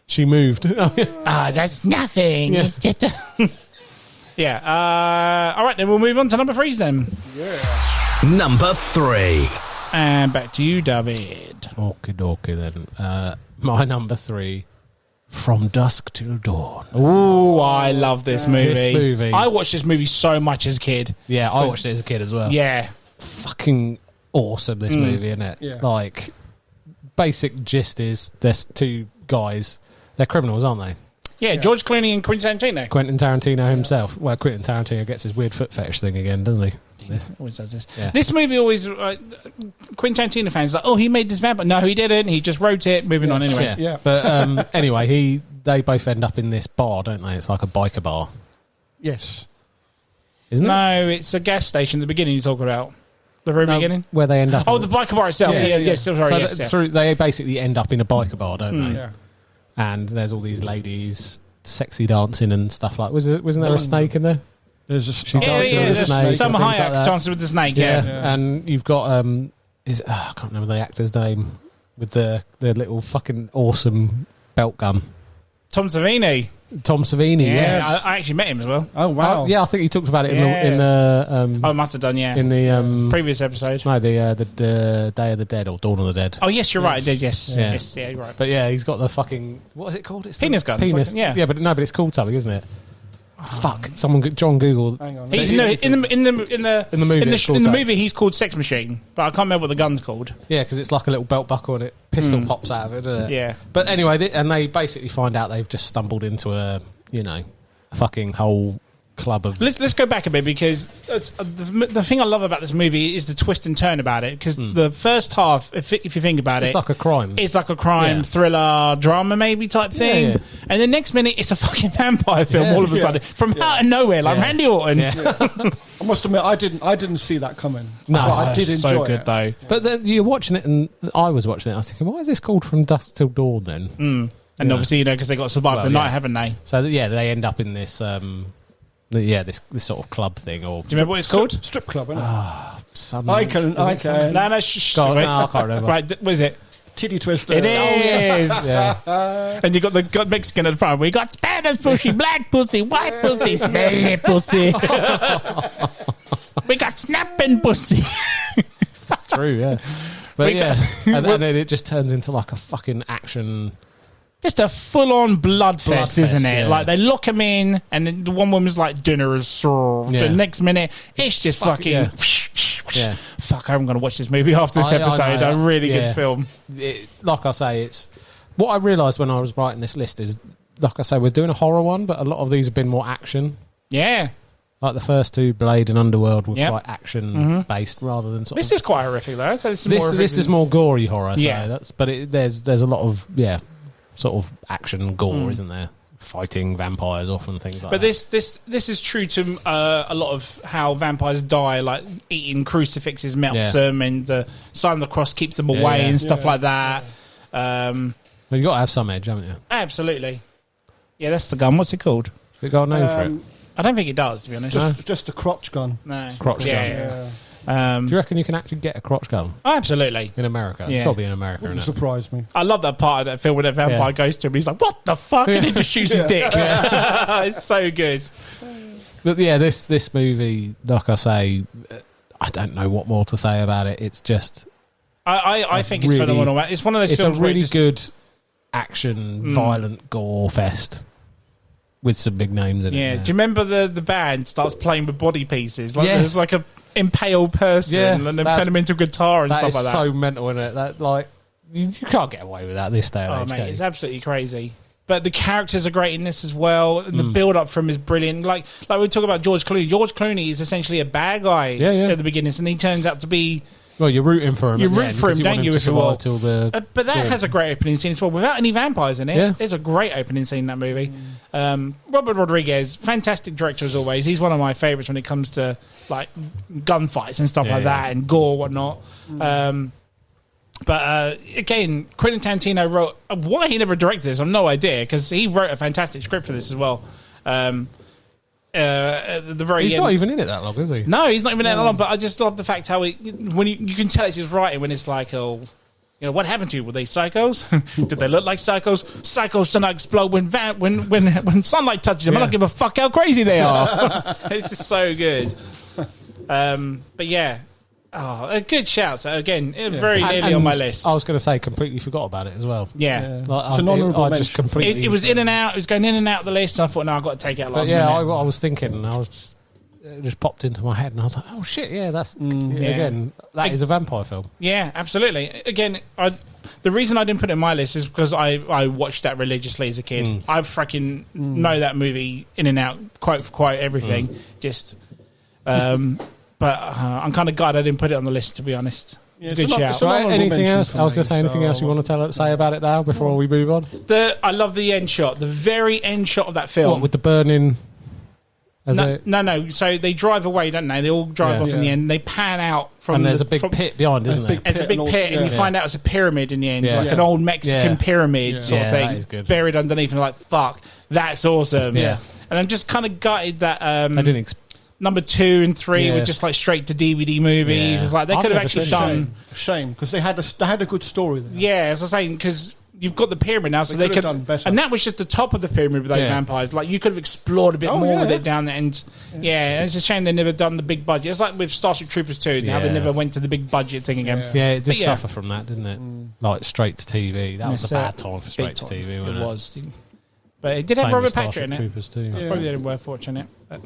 She moved. That's nothing. Yeah. It's just a... Yeah. All right, then we'll move on to number 3s then. Number 3. And back to you, David. Okie dokie then. My number 3, From Dusk Till Dawn. Ooh, I love this movie. This movie. I watched this movie so much as a kid. Yeah, I watched it as a kid as well. Yeah. Fucking awesome, this movie, isn't it? Yeah. Like, basic gist is there's 2 guys. They're criminals, aren't they? Yeah, George Clooney and Quentin Tarantino. Quentin Tarantino himself. Well, Quentin Tarantino gets his weird foot fetish thing again, doesn't he? Always does this. Yeah. This movie always... Quentin Tarantino fans are like, he made this vampire. No, he didn't. He just wrote it. Moving on anyway. Yeah. But anyway, they both end up in this bar, don't they? It's like a biker bar, Yes. isn't it? No, it's a gas station at the beginning you're talking about. The very beginning? Where they end up. Oh, the biker bar itself. Yeah. Yes, sorry, So yes. they basically end up in a biker bar, don't they? Yeah. And there's all these ladies sexy dancing and stuff like. Wasn't there a snake in there? There's a She Yeah, dances with a there's snake some and things Hayek like that. dancing with the snake, yeah. And you've got I can't remember the actor's name with the little fucking awesome belt gun. Tom Savini. Tom Savini. Yeah, Yes. I actually met him as well. Oh, wow. Yeah, I think he talked about it Yeah. in the I must have done, yeah. in the Previous episode. no the Day of the Dead or Dawn of the Dead. Oh, yes, you're right. I did, yes. Yeah. Yes, yeah, you're right. But yeah, he's got the fucking what is it called? It's Penis the gun. Penis. It's like- yeah. yeah, but it's called something, isn't it? Fuck! John Google. Hang on. He's, no, in the movie. In In the movie, he's called Sex Machine, but I can't remember what the gun's called. Yeah, because it's like a little belt buckle and pistol pops out of it, doesn't it? Yeah. But anyway, they basically find out they've just stumbled into a fucking whole club of... Let's go back a bit, because the thing I love about this movie is the twist and turn about it, because the first half, if you think about it's like a crime. It's like a crime, thriller, drama maybe type thing. Yeah. And the next minute, it's a fucking vampire film all of a sudden. From out of nowhere, like Randy Orton. I must admit, I didn't see that coming. No, but I did enjoy so good, it. though. But then you're watching it, and I was watching it, I was thinking, why is this called From Dusk Till Dawn then? And obviously, because they got to survive the night, haven't they? So, they end up in this... this sort of club thing, or do you remember what it's called? Strip club, isn't it? No, I can't remember. Right, what is it? Titty twister. It is. Yeah. And you got the Mexican at the front. We got Spanish pussy, black pussy, white pussy, smelly pussy. We got snapping pussy. True, yeah. But and then it just turns into like a fucking action. Just a full-on bloodfest, isn't it? Yeah. Like, they lock him in, and then the one woman's like, dinner is served. Yeah. The next minute, it's just fucking... Yeah. Fuck, I'm going to watch this movie after this episode. A really good film. Like I say, it's... What I realised when I was writing this list is, like I say, we're doing a horror one, but a lot of these have been more action. Yeah. Like the first two, Blade and Underworld, were quite action-based rather than sort This of... is quite horrific, though. So this is more gory horror, Yeah. There's a lot of, sort of action gore, isn't there? Fighting vampires off and things like but that. this is true to a lot of how vampires die, like eating crucifixes melts them, and the sign of the cross keeps them away and stuff like that. Well, you've got to have some edge, haven't you? Absolutely. Yeah, that's the gun. What's it called? Has it got a name for it? I don't think it does, to be honest. Just a crotch gun. No. Crotch gun. Yeah. Do you reckon you can actually get a crotch gun Absolutely. in America? Yeah. It's got to be in America, Wouldn't isn't it? surprise me. I love that part of that film where the vampire goes to him. He's like, what the fuck? And he just shoots his dick. It's so good. But yeah, this movie, like I say, I don't know what more to say about it. It's just... I think it's phenomenal. It's one of those films where it's a really where good action, violent gore fest with some big names in it. Yeah. Do you remember the band starts playing with body pieces? Like Yes. there's like a impaled person and then turn him into a guitar and That stuff is like that. so mental, isn't it? That, like, you can't get away with that this day and Oh age. mate, can it's you? absolutely crazy. But the characters are great in this as well. And the build up from is brilliant. Like we talk about George Clooney. George Clooney is essentially a bad guy at the beginning, and he turns out to be... Well, you're rooting for him. You root for him, don't you? If you will. Till the But that has a great opening scene as well, without any vampires in it. Yeah. There's a great opening scene in that movie. Robert Rodriguez, fantastic director as always. He's one of my favourites when it comes to like gunfights and stuff like that, and gore, whatnot. But again, Quentin Tarantino wrote... Why he never directed this, I've no idea, because he wrote a fantastic script for this as well. At the very He's end. not even in it that long, is he? No, he's not even in that long, but I just love the fact how when you can tell it's his writing when it's like, what happened to you? Were they psychos? Did they look like psychos? Psychos do not explode when sunlight touches them. I don't give a fuck how crazy they are. It's just so good. But yeah. Oh, a good shout. So again, very nearly on my list. I was going to say, completely forgot about it as well. Yeah. Like, It's an honourable mention. just completely... It was in and out. It was going in and out of the list. And I thought, no, I've got to take it out last minute. I was thinking, and I was just... It just popped into my head, and I was like, "Oh shit, yeah, that's again, that is a vampire film." Yeah, absolutely. Again, the reason I didn't put it in my list is because I watched that religiously as a kid. I freaking know that movie in and out, quote for quote, everything. Just, but I'm kind of glad I didn't put it on the list, to be honest. It's a good shout. Right, anything else? I was going to say anything else you want to say about it now before we move on? I love the end shot, the very end shot of that film. What, with the burning? No. So they drive away, don't they? They all drive off in the end. They pan out from... And there's a big pit behind, isn't there? It's a big pit, and you find out it's a pyramid in the end, like an old Mexican pyramid sort of thing, that is good. buried underneath, and like, fuck, that's awesome. Yeah. And I'm just kind of gutted that I didn't number 2 and 3 were just like straight to DVD movies. Yeah. It's like they could have actually done... Shame, because they had a good story there. Yeah, as I was saying, because... You've got the pyramid now, so they could could have done better. And that was just the top of the pyramid with those vampires. Like, you could have explored a bit more with it down there. And and it's a shame they never done the big budget. It's like with Starship Troopers 2, how they never went to the big budget thing again. Yeah, it did suffer from that, didn't it? Like straight to TV. That was a bad time for straight to TV, wasn't it? It was. But it did have Same Robert with Patrick Starship in it. Troopers too. Yeah. Probably worth watching it. But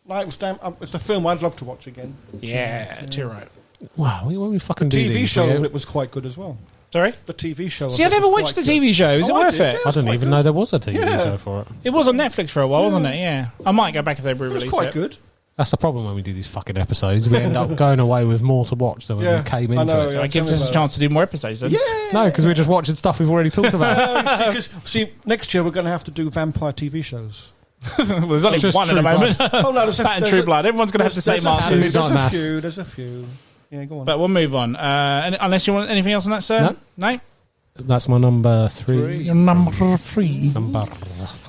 No, it's a film I'd love to watch again. yeah, too right. Wow, when we fucking The do TV these, show we- of it was quite good as well. Sorry? The TV show. See, I of it never was watched the quite good. TV show. Is it Oh, I worth did, it? yeah. I didn't even know there was a TV Yeah. show for it. It was on Netflix for a while, wasn't it? Yeah. I might go back if they It was re-release quite it. good. That's the problem when we do these fucking episodes. We end up going away with more to watch than when Yeah, we came I into know, it. So yeah. it gives Tell me us a about chance to do more episodes then. Yeah. No, because we're just watching stuff we've already talked about. See, next year we're going to have to do vampire TV shows. Well, there's only Just one at the True moment. Oh no, there's a, Bat and there's True a- Blood. Everyone's going to have the same there's a few, answers. Midnight Mass. There's a few. Yeah, go on. But we'll move on. Unless you want anything else on that, sir? No? That's my number 3. Your number 3. Number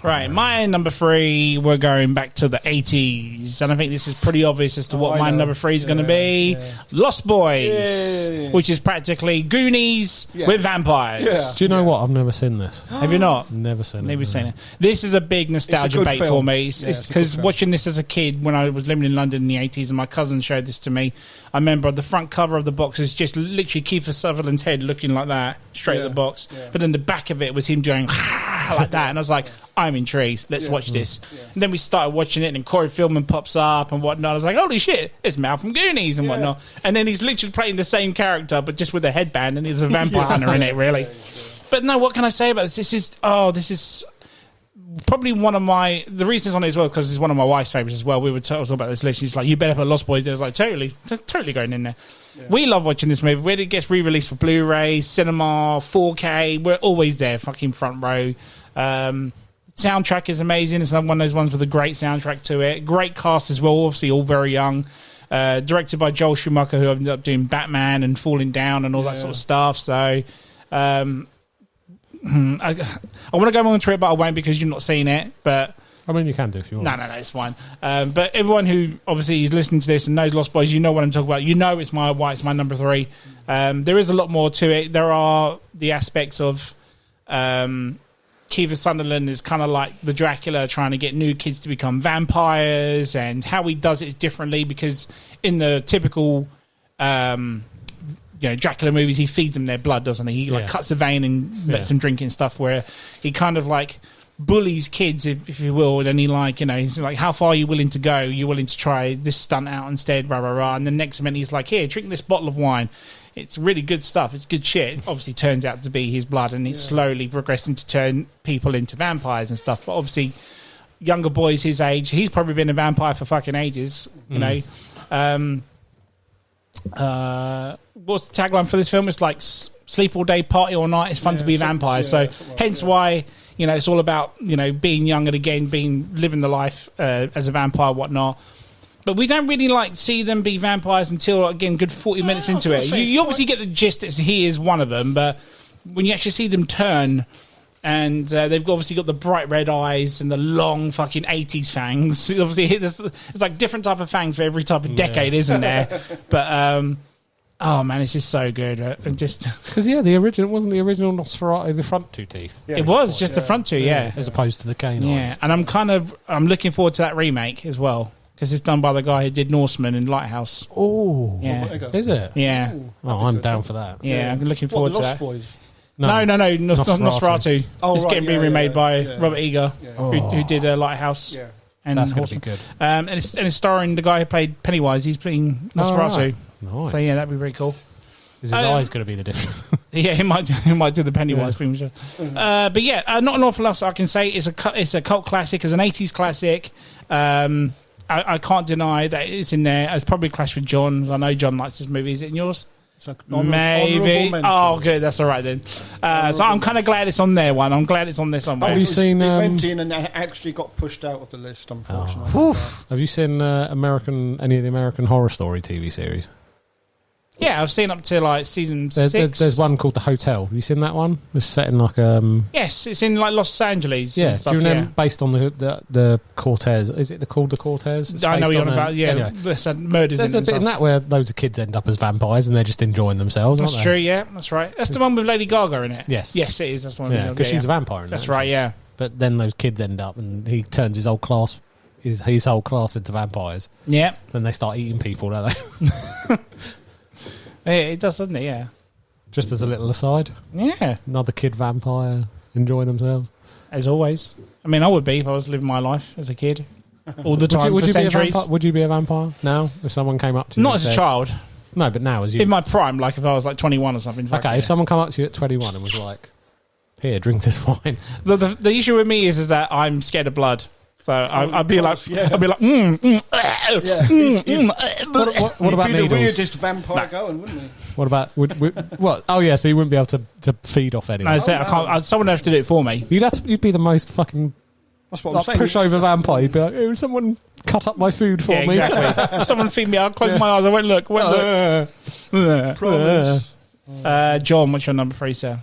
Right, my number 3, we're going back to the 80s. And I think this is pretty obvious as to what I my know. number 3 is going to Yeah, be. yeah. Lost Boys, Yeah. which is practically Goonies Yeah. with vampires. Yeah. Do you know what? I've never seen this. Have you not? Never seen it. Never seen it. This is a big nostalgia good bait for film. me. Yeah, It's it's a good because film. watching this as a kid when I was living in London in the 80s and my cousin showed this to me, I remember the front cover of the box is just literally Kiefer Sutherland's head looking like that, straight at Yeah, the box. yeah. But then the back of it was him doing like that. And I was like, I'm intrigued. Let's Yeah. watch this. And then we started watching it and Corey Feldman pops up and whatnot. I was like, holy shit, it's Mal from Goonies and Yeah. whatnot. And then he's literally playing the same character but just with a headband and he's a vampire hunter in it, really. But no, what can I say about this? This is probably one of the reasons on it as well, because it's one of my wife's favourites as well. We were talking about this list. She's like, you better put Lost Boys. I was like, totally going in there. Yeah. We love watching this movie. When it gets re-released for Blu-ray, cinema, 4K, we're always there, fucking front row. Soundtrack is amazing. It's one of those ones with a great soundtrack to it. Great cast as well, obviously all very young. Directed by Joel Schumacher, who ended up doing Batman and Falling Down and all that sort of stuff. So I want to go on to it, but I won't because you've not seen it. But I mean, you can do if you want. no, it's fine. But everyone who obviously is listening to this and knows Lost Boys, you know what I'm talking about. You know it's why it's my number 3. There is a lot more to it. There are the aspects of Kiefer Sutherland is kind of like the Dracula trying to get new kids to become vampires, and how he does it differently because in the typical Dracula movies, he feeds them their blood, doesn't he? He cuts a vein and lets them drink and stuff, where he kind of like bullies kids, if you will, and he he's like, how far are you willing to go? You're willing to try this stunt out instead, rah, rah, rah. And the next minute he's like, here, drink this bottle of wine. It's really good stuff. It's good shit. Obviously turns out to be his blood, and it's slowly progressing to turn people into vampires and stuff. But obviously younger boys his age, he's probably been a vampire for fucking ages, you know. What's the tagline for this film? It's like sleep all day, party all night. It's fun to be a vampire. Hence why, it's all about, being young and again, living the life as a vampire, whatnot. But we don't really see them be vampires until, again, good 40 minutes into it. You obviously get the gist that he is one of them, but when you actually see them turn, and they've obviously got the bright red eyes and the long fucking 80s fangs. Obviously, it's like different type of fangs for every type of decade, isn't there? But, oh man, it's just so good. Because the original Nosferatu the front 2 teeth. It was just the front 2, as opposed to the canines. Yeah, and I'm looking forward to that remake as well. Because it's done by the guy who did Norseman and Lighthouse. Oh, yeah. Is it? Yeah. I'm down for that. Yeah, I'm looking forward to that. Boys? No, Nosferatu. It's getting remade by Robert Eager, who did Lighthouse. Yeah. And that's going to be good. And it's starring the guy who played Pennywise. He's playing Nosferatu. Oh, nice. So yeah, that'd be very cool. Is his eyes going to be the difference? Yeah, he might do the Pennywise thing. But yeah, not an awful lot I can say. It's a cult classic. It's an 80s classic. I can't deny that it's in there. It's probably clashed with John. I know John likes this movie. Is it in yours? Maybe. Oh, good. That's all right then. So I'm kind of glad it's on there. I'm glad it's on there somewhere. Have you seen? It went in and actually got pushed out of the list, unfortunately. Have you seen any of the American Horror Story TV series? Yeah, I've seen up to season 6. There's one called The Hotel. Have you seen that one? It's set in Yes, it's in Los Angeles. Yeah, stuff, do you remember based on the Cortez? Is it called the Cortez? It's I know what you're on about. Yeah, anyway. there's murders. There's a bit in that where loads of kids end up as vampires and they're just enjoying themselves. That's aren't true. Yeah, that's right. That's the one with Lady Gaga in it. Yes, yes, it is. That's one. Yeah, because she's a vampire. In that's that, right. Yeah. But then those kids end up and he turns his whole class into vampires. Yeah. Then they start eating people, don't they? Yeah, it does, doesn't it? Yeah. Just as a little aside. Yeah. Another kid vampire enjoying themselves. As always. I mean, I would be if I was living my life as a kid. All the time for centuries. Would you be a vampire now if someone came up to you? Not as a child. No, but now as you. In my prime, like if I was like 21 or something. Okay, if someone come up to you at 21 and was like, "Here, drink this wine." The issue with me is that I'm scared of blood. So I'd be like, What what You'd about be needles? the weirdest vampire going, wouldn't he? What about what? Oh yeah, so you wouldn't be able to feed off anyone. No, I can't. Someone would have to do it for me. You'd be the most fucking That's what I'm saying. pushover vampire. You'd be like, "Oh, someone cut up my food for me." Exactly. Someone feed me. I'll close my eyes. I won't look. Promise. John, what's your number 3, sir?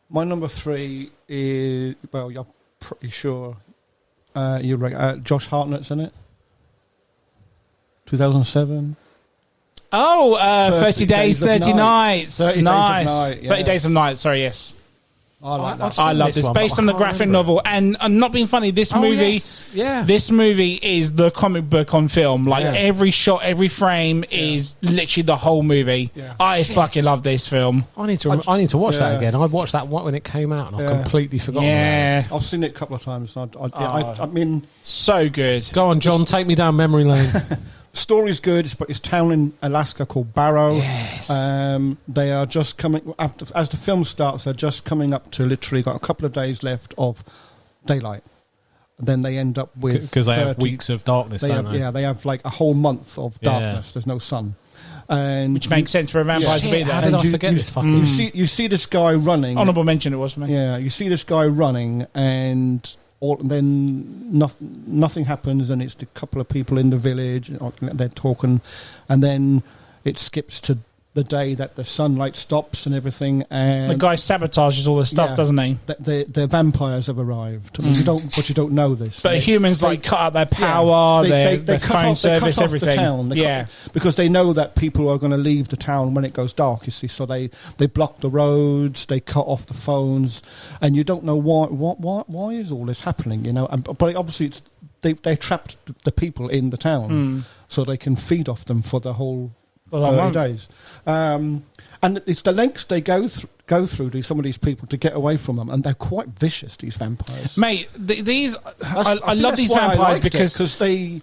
My number 3 is, well, you're pretty sure. You're right. Josh Hartnett's in it. 2007. Oh, 30 Days, 30 Nights. 30 Days of Nice. Night, yeah. 30 Days of Night, sorry, yes. I like that. I love this. one, Based but on I the can't graphic remember novel. And not being funny, this movie... Yes. Yeah. This movie is the comic book on film. Like, Yeah. every shot, every frame is literally the whole movie. Yeah. I fucking love this film. I need to watch that Yeah. again. I watched that when it came out, and I've Yeah. completely forgotten. Yeah. I've seen it a couple of times. I mean, So good. Go on, John. Take me down memory lane. story's good, but it's town in Alaska called Barrow. Yes. They are just coming after as the film starts. They're just coming up to literally got a couple of days left of daylight. And then they end up with Because they have 30 weeks of darkness, don't they? Yeah, they have like a whole month of darkness. There's no sun, and Which makes sense for a vampire to be How there. did I you- forget you- this fucking... you see this guy running. Honourable mention it was for me. Yeah, you see this guy running, and then nothing happens, and it's a couple of people in the village. They're talking, and then it skips to the day that the sunlight stops and everything. And The guy sabotages all the stuff, Yeah. doesn't he? the vampires have arrived. But you don't know this. But humans like cut out their power, their cut phone off- they service, cut off everything. The town. Because they know that people are going to leave the town when it goes dark. You see, so they block the roads, they cut off the phones, and you don't know why is all this happening? You know, but obviously they trapped the people in the town, so they can feed off them for the whole 30 days. And it's the lengths they go through to some of these people to get away from them, and they're quite vicious, these vampires. Mate, these I think love that's these why I vampires liked it, because they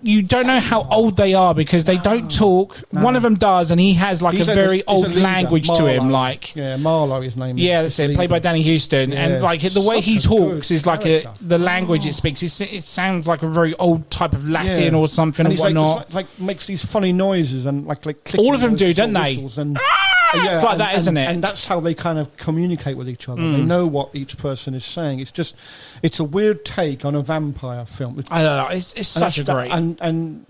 you don't know how old they are because they don't talk. No. One of them does, and he has like He's a a- very he's a old leader, language to him. Marlowe. Like, Yeah, Marlowe, his name is. yeah, that's it. Played by Danny Houston, Yeah, and like the way such he a talks good is like character. the language it speaks. It sounds like a very old type of Latin Yeah. or something and or he's whatnot. like makes these funny noises and like clicking All of them do, noises don't or they? whistles and, It's like that, isn't it? And that's how they kind of communicate with each other. They know what each person is saying. It's a weird take on a vampire film. I don't know. It's such a great. And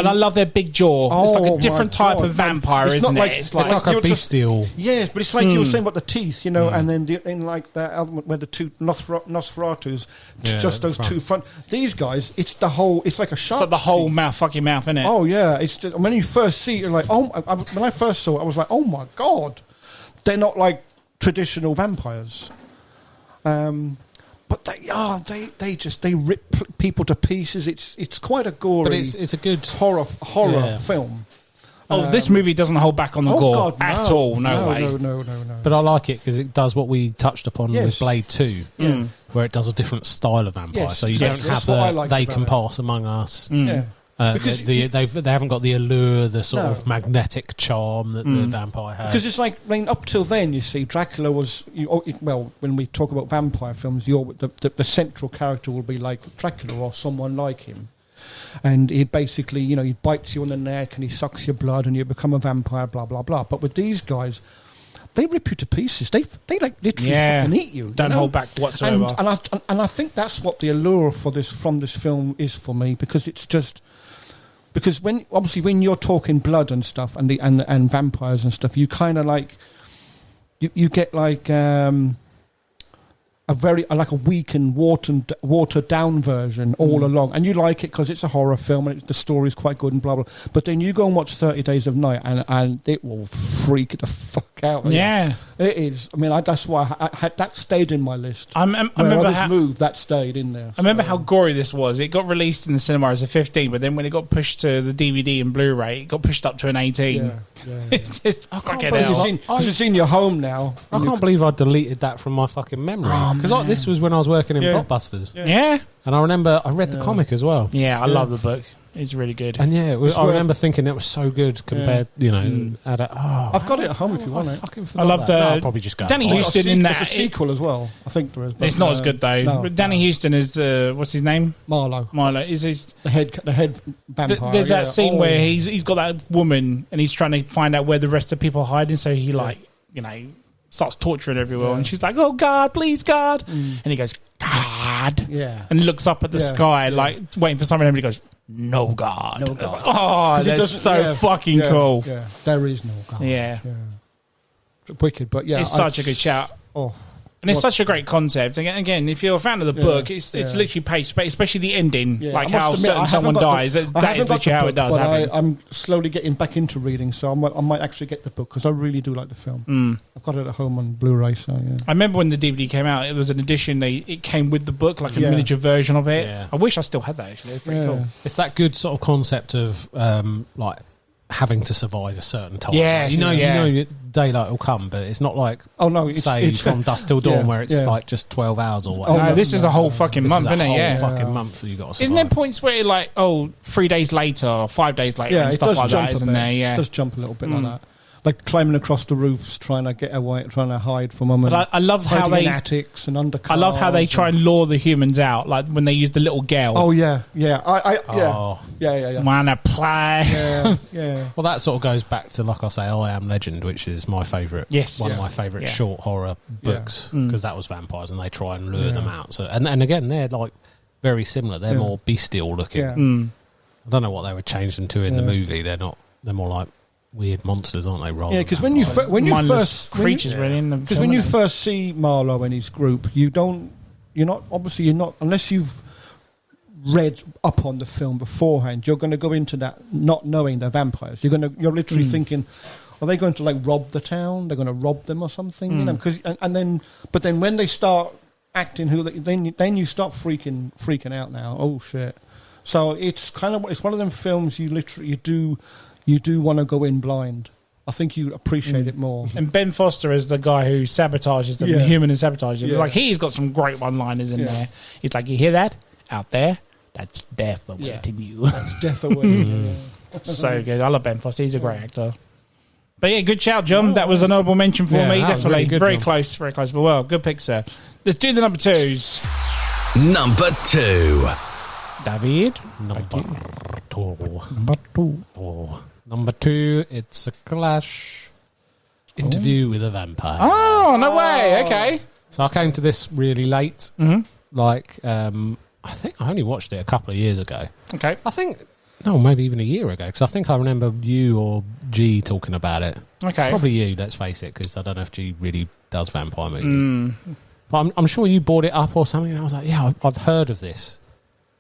I love their big jaw. It's like Oh a different my type God. of vampire, It's isn't not it? like- It's It's like a you're just- bestial. yes, but it's like you were saying about the teeth, you know, and then in like the element where the two Nosferatus, Yeah, just those front. two front. These guys, it's the whole. It's like a shark. It's like the whole teeth. fucking mouth, isn't it? Oh yeah, it's just, when you first see it, you're like, oh. When I first saw it, I was like, oh my God, they're not like traditional vampires. But they rip people to pieces. It's quite a gory, But it's a good... horror Yeah. film. Oh, this movie doesn't hold back on the gore God, no. at all. No way. No. But I like it because it does what we touched upon Yes. with Blade 2, where it does a different style of vampire. Yes, so you yes, don't that's have what I the liked they about can it. pass among us. Yeah. Because they haven't got the allure, the sort No. of magnetic charm that the vampire has. Because it's like, I mean, up till then, you see, Dracula was, when we talk about vampire films, the central character will be like Dracula or someone like him. And he basically, he bites you on the neck and he sucks your blood and you become a vampire, blah, blah, blah. But with these guys, they rip you to pieces. They like literally fucking eat you. Don't hold back whatsoever. And I think that's what the allure from this film is for me, because it's just... Because when you're talking blood and stuff and and vampires and stuff, you kind of like you get like a weakened, watered down version all along, and you like it because it's a horror film and the story's quite good and blah blah. But then you go and watch 30 Days of Night and it will freak the fuck out. Yeah. It is. I mean, that's why I had that stayed in my list. I remember others moved, that stayed in there. I remember how gory this was. It got released in the cinema as a 15, but then when it got pushed to the DVD and Blu-ray, it got pushed up to an 18. It's just fucking hell. Because it's in your home now. I can't believe I deleted that from my fucking memory. Because this was when I was working in Blockbusters. Yeah. And I remember I read the comic as well. Yeah, I love the book. It's really good. And I remember thinking it was so good compared, I've got it at home if you want it. I loved I'll probably just go. Danny Houston in that. There's a sequel as well. I think there is. It's not as good though. Danny Houston is what's his name? Marlowe is the head vampire. There's that scene where he's got that woman and he's trying to find out where the rest of the people are hiding. So he starts torturing everyone, and she's like, "Oh God, please God!" And he goes, "God," and he looks up at the sky like waiting for something, and he goes, "No God." No God. Like, oh, that's so fucking cool. Yeah, there is no God. Yeah. Wicked, but it's such a good shout. Oh. And it's such a great concept. Again, if you're a fan of the book, it's literally page, especially the ending, like how someone dies. That is literally how it does happen. I'm slowly getting back into reading, so I might actually get the book because I really do like the film. I've got it at home on Blu-ray, so yeah. I remember when the DVD came out, it was an edition. It came with the book, like a miniature version of it. Yeah. I wish I still had that. Actually, it's pretty cool. It's that good sort of concept of like having to survive a certain time. Yes, you know, daylight will come, but it's not like it's from dusk till dawn where it's like just 12 hours or whatever. No, this is a whole fucking month, isn't it? Yeah, fucking month you got to survive. Isn't there points where it like 3 days later or 5 days later and stuff like that? Isn't there? Yeah, it does jump a little bit like that. Like climbing across the roofs, trying to get away, trying to hide from them. But I love how they in attics and under. I love how they try and lure the humans out, like when they use the little girl. Oh yeah. Wanna play? Yeah. Well, that sort of goes back to, like I say, I Am Legend, which is my favourite. Yes, one of my favourite short horror books because that was vampires and they try and lure them out. So and again, they're like very similar. They're more bestial looking. Yeah. I don't know what they would change them to in the movie. They're not. They're more like weird monsters, aren't they? Rather, because when you first creatures really in them. Because when you first see Marlowe and his group, you're not unless you've read up on the film beforehand. You're going to go into that not knowing they're vampires. You're literally thinking, are they going to like rob the town? They're going to rob them or something, you know? Because but then when they start acting then you start freaking out now. Oh shit! So it's one of them films you do want to go in blind. I think you appreciate it more. And Ben Foster is the guy who sabotages them, the human and sabotages them. Like he's got some great one-liners in there. He's like, you hear that? Out there? That's death awaiting you. That's death awaiting. So good. I love Ben Foster. He's a great actor. But yeah, good shout, John. That was an honourable mention for me, definitely. Really good, very close. But well, good pick, sir. Let's do the number twos. Number 2. David? Number 2, it's a Clash Interview with a Vampire. Oh, no way. Okay. So I came to this really late. Mm-hmm. Like, I think I only watched it a couple of years ago. Okay. Maybe even a year ago, because I think I remember you or G talking about it. Okay. Probably you, let's face it, because I don't know if G really does vampire movies. But I'm sure you brought it up or something, and I was like, yeah, I've heard of this.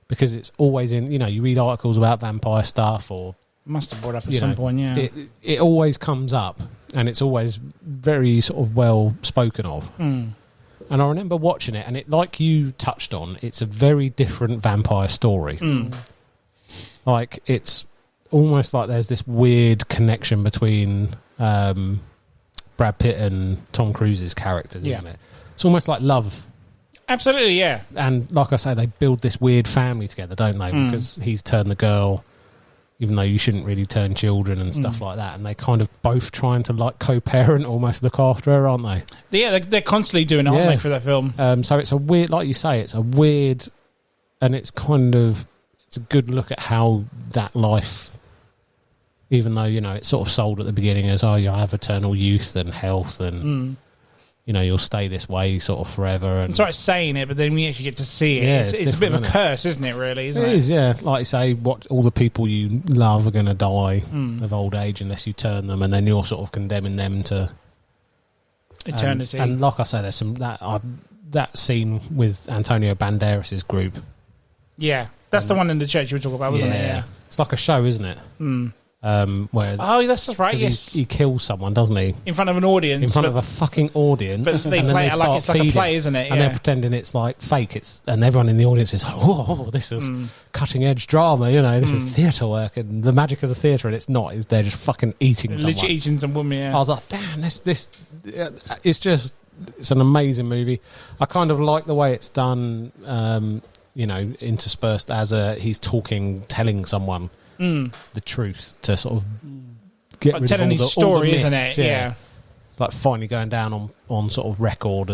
Because it's always in, you read articles about vampire stuff or... Must have brought up at some point, yeah. It always comes up, and it's always very sort of well spoken of. And I remember watching it, and it, like you touched on, it's a very different vampire story. Like, it's almost like there's this weird connection between Brad Pitt and Tom Cruise's characters, isn't it? It's almost like love. Absolutely, yeah. And like I say, they build this weird family together, don't they? Because he's turned the girl... even though you shouldn't really turn children and stuff like that. And they kind of both trying to like co-parent, almost look after her, aren't they? Yeah, they're constantly doing it, aren't they, for that film? So it's a weird, like you say, it's a weird, and it's a good look at how that life, even though, it's sort of sold at the beginning as, you'll have eternal youth and health and... you'll stay this way sort of forever. And it's right saying it, but then we actually get to see it. Yeah, it's a bit of a curse, isn't it, really? Isn't it? It is, yeah. Like you say, all the people you love are going to die of old age unless you turn them, and then you're sort of condemning them to... eternity. And like I say, there's some... That scene with Antonio Banderas' group. Yeah, that's the one in the church you were talking about, wasn't it? Yeah. It's like a show, isn't it? Where that's right. 'cause Yes, he kills someone, doesn't he? in front of an audience. In front of a fucking audience. But they and play then it like it's like a feeding, play, isn't it? And they're pretending it's like fake. And everyone in the audience is like, "Oh, this is cutting edge drama." This is theatre work and the magic of the theatre. And it's not. They're just fucking eating someone. Literally eating some woman. Yeah. I was like, damn, this. It's an amazing movie. I kind of like the way it's done. Interspersed as he's telling someone the truth to sort of get rid telling of all his story, the isn't myths, it? Yeah. It's like finally going down on sort of record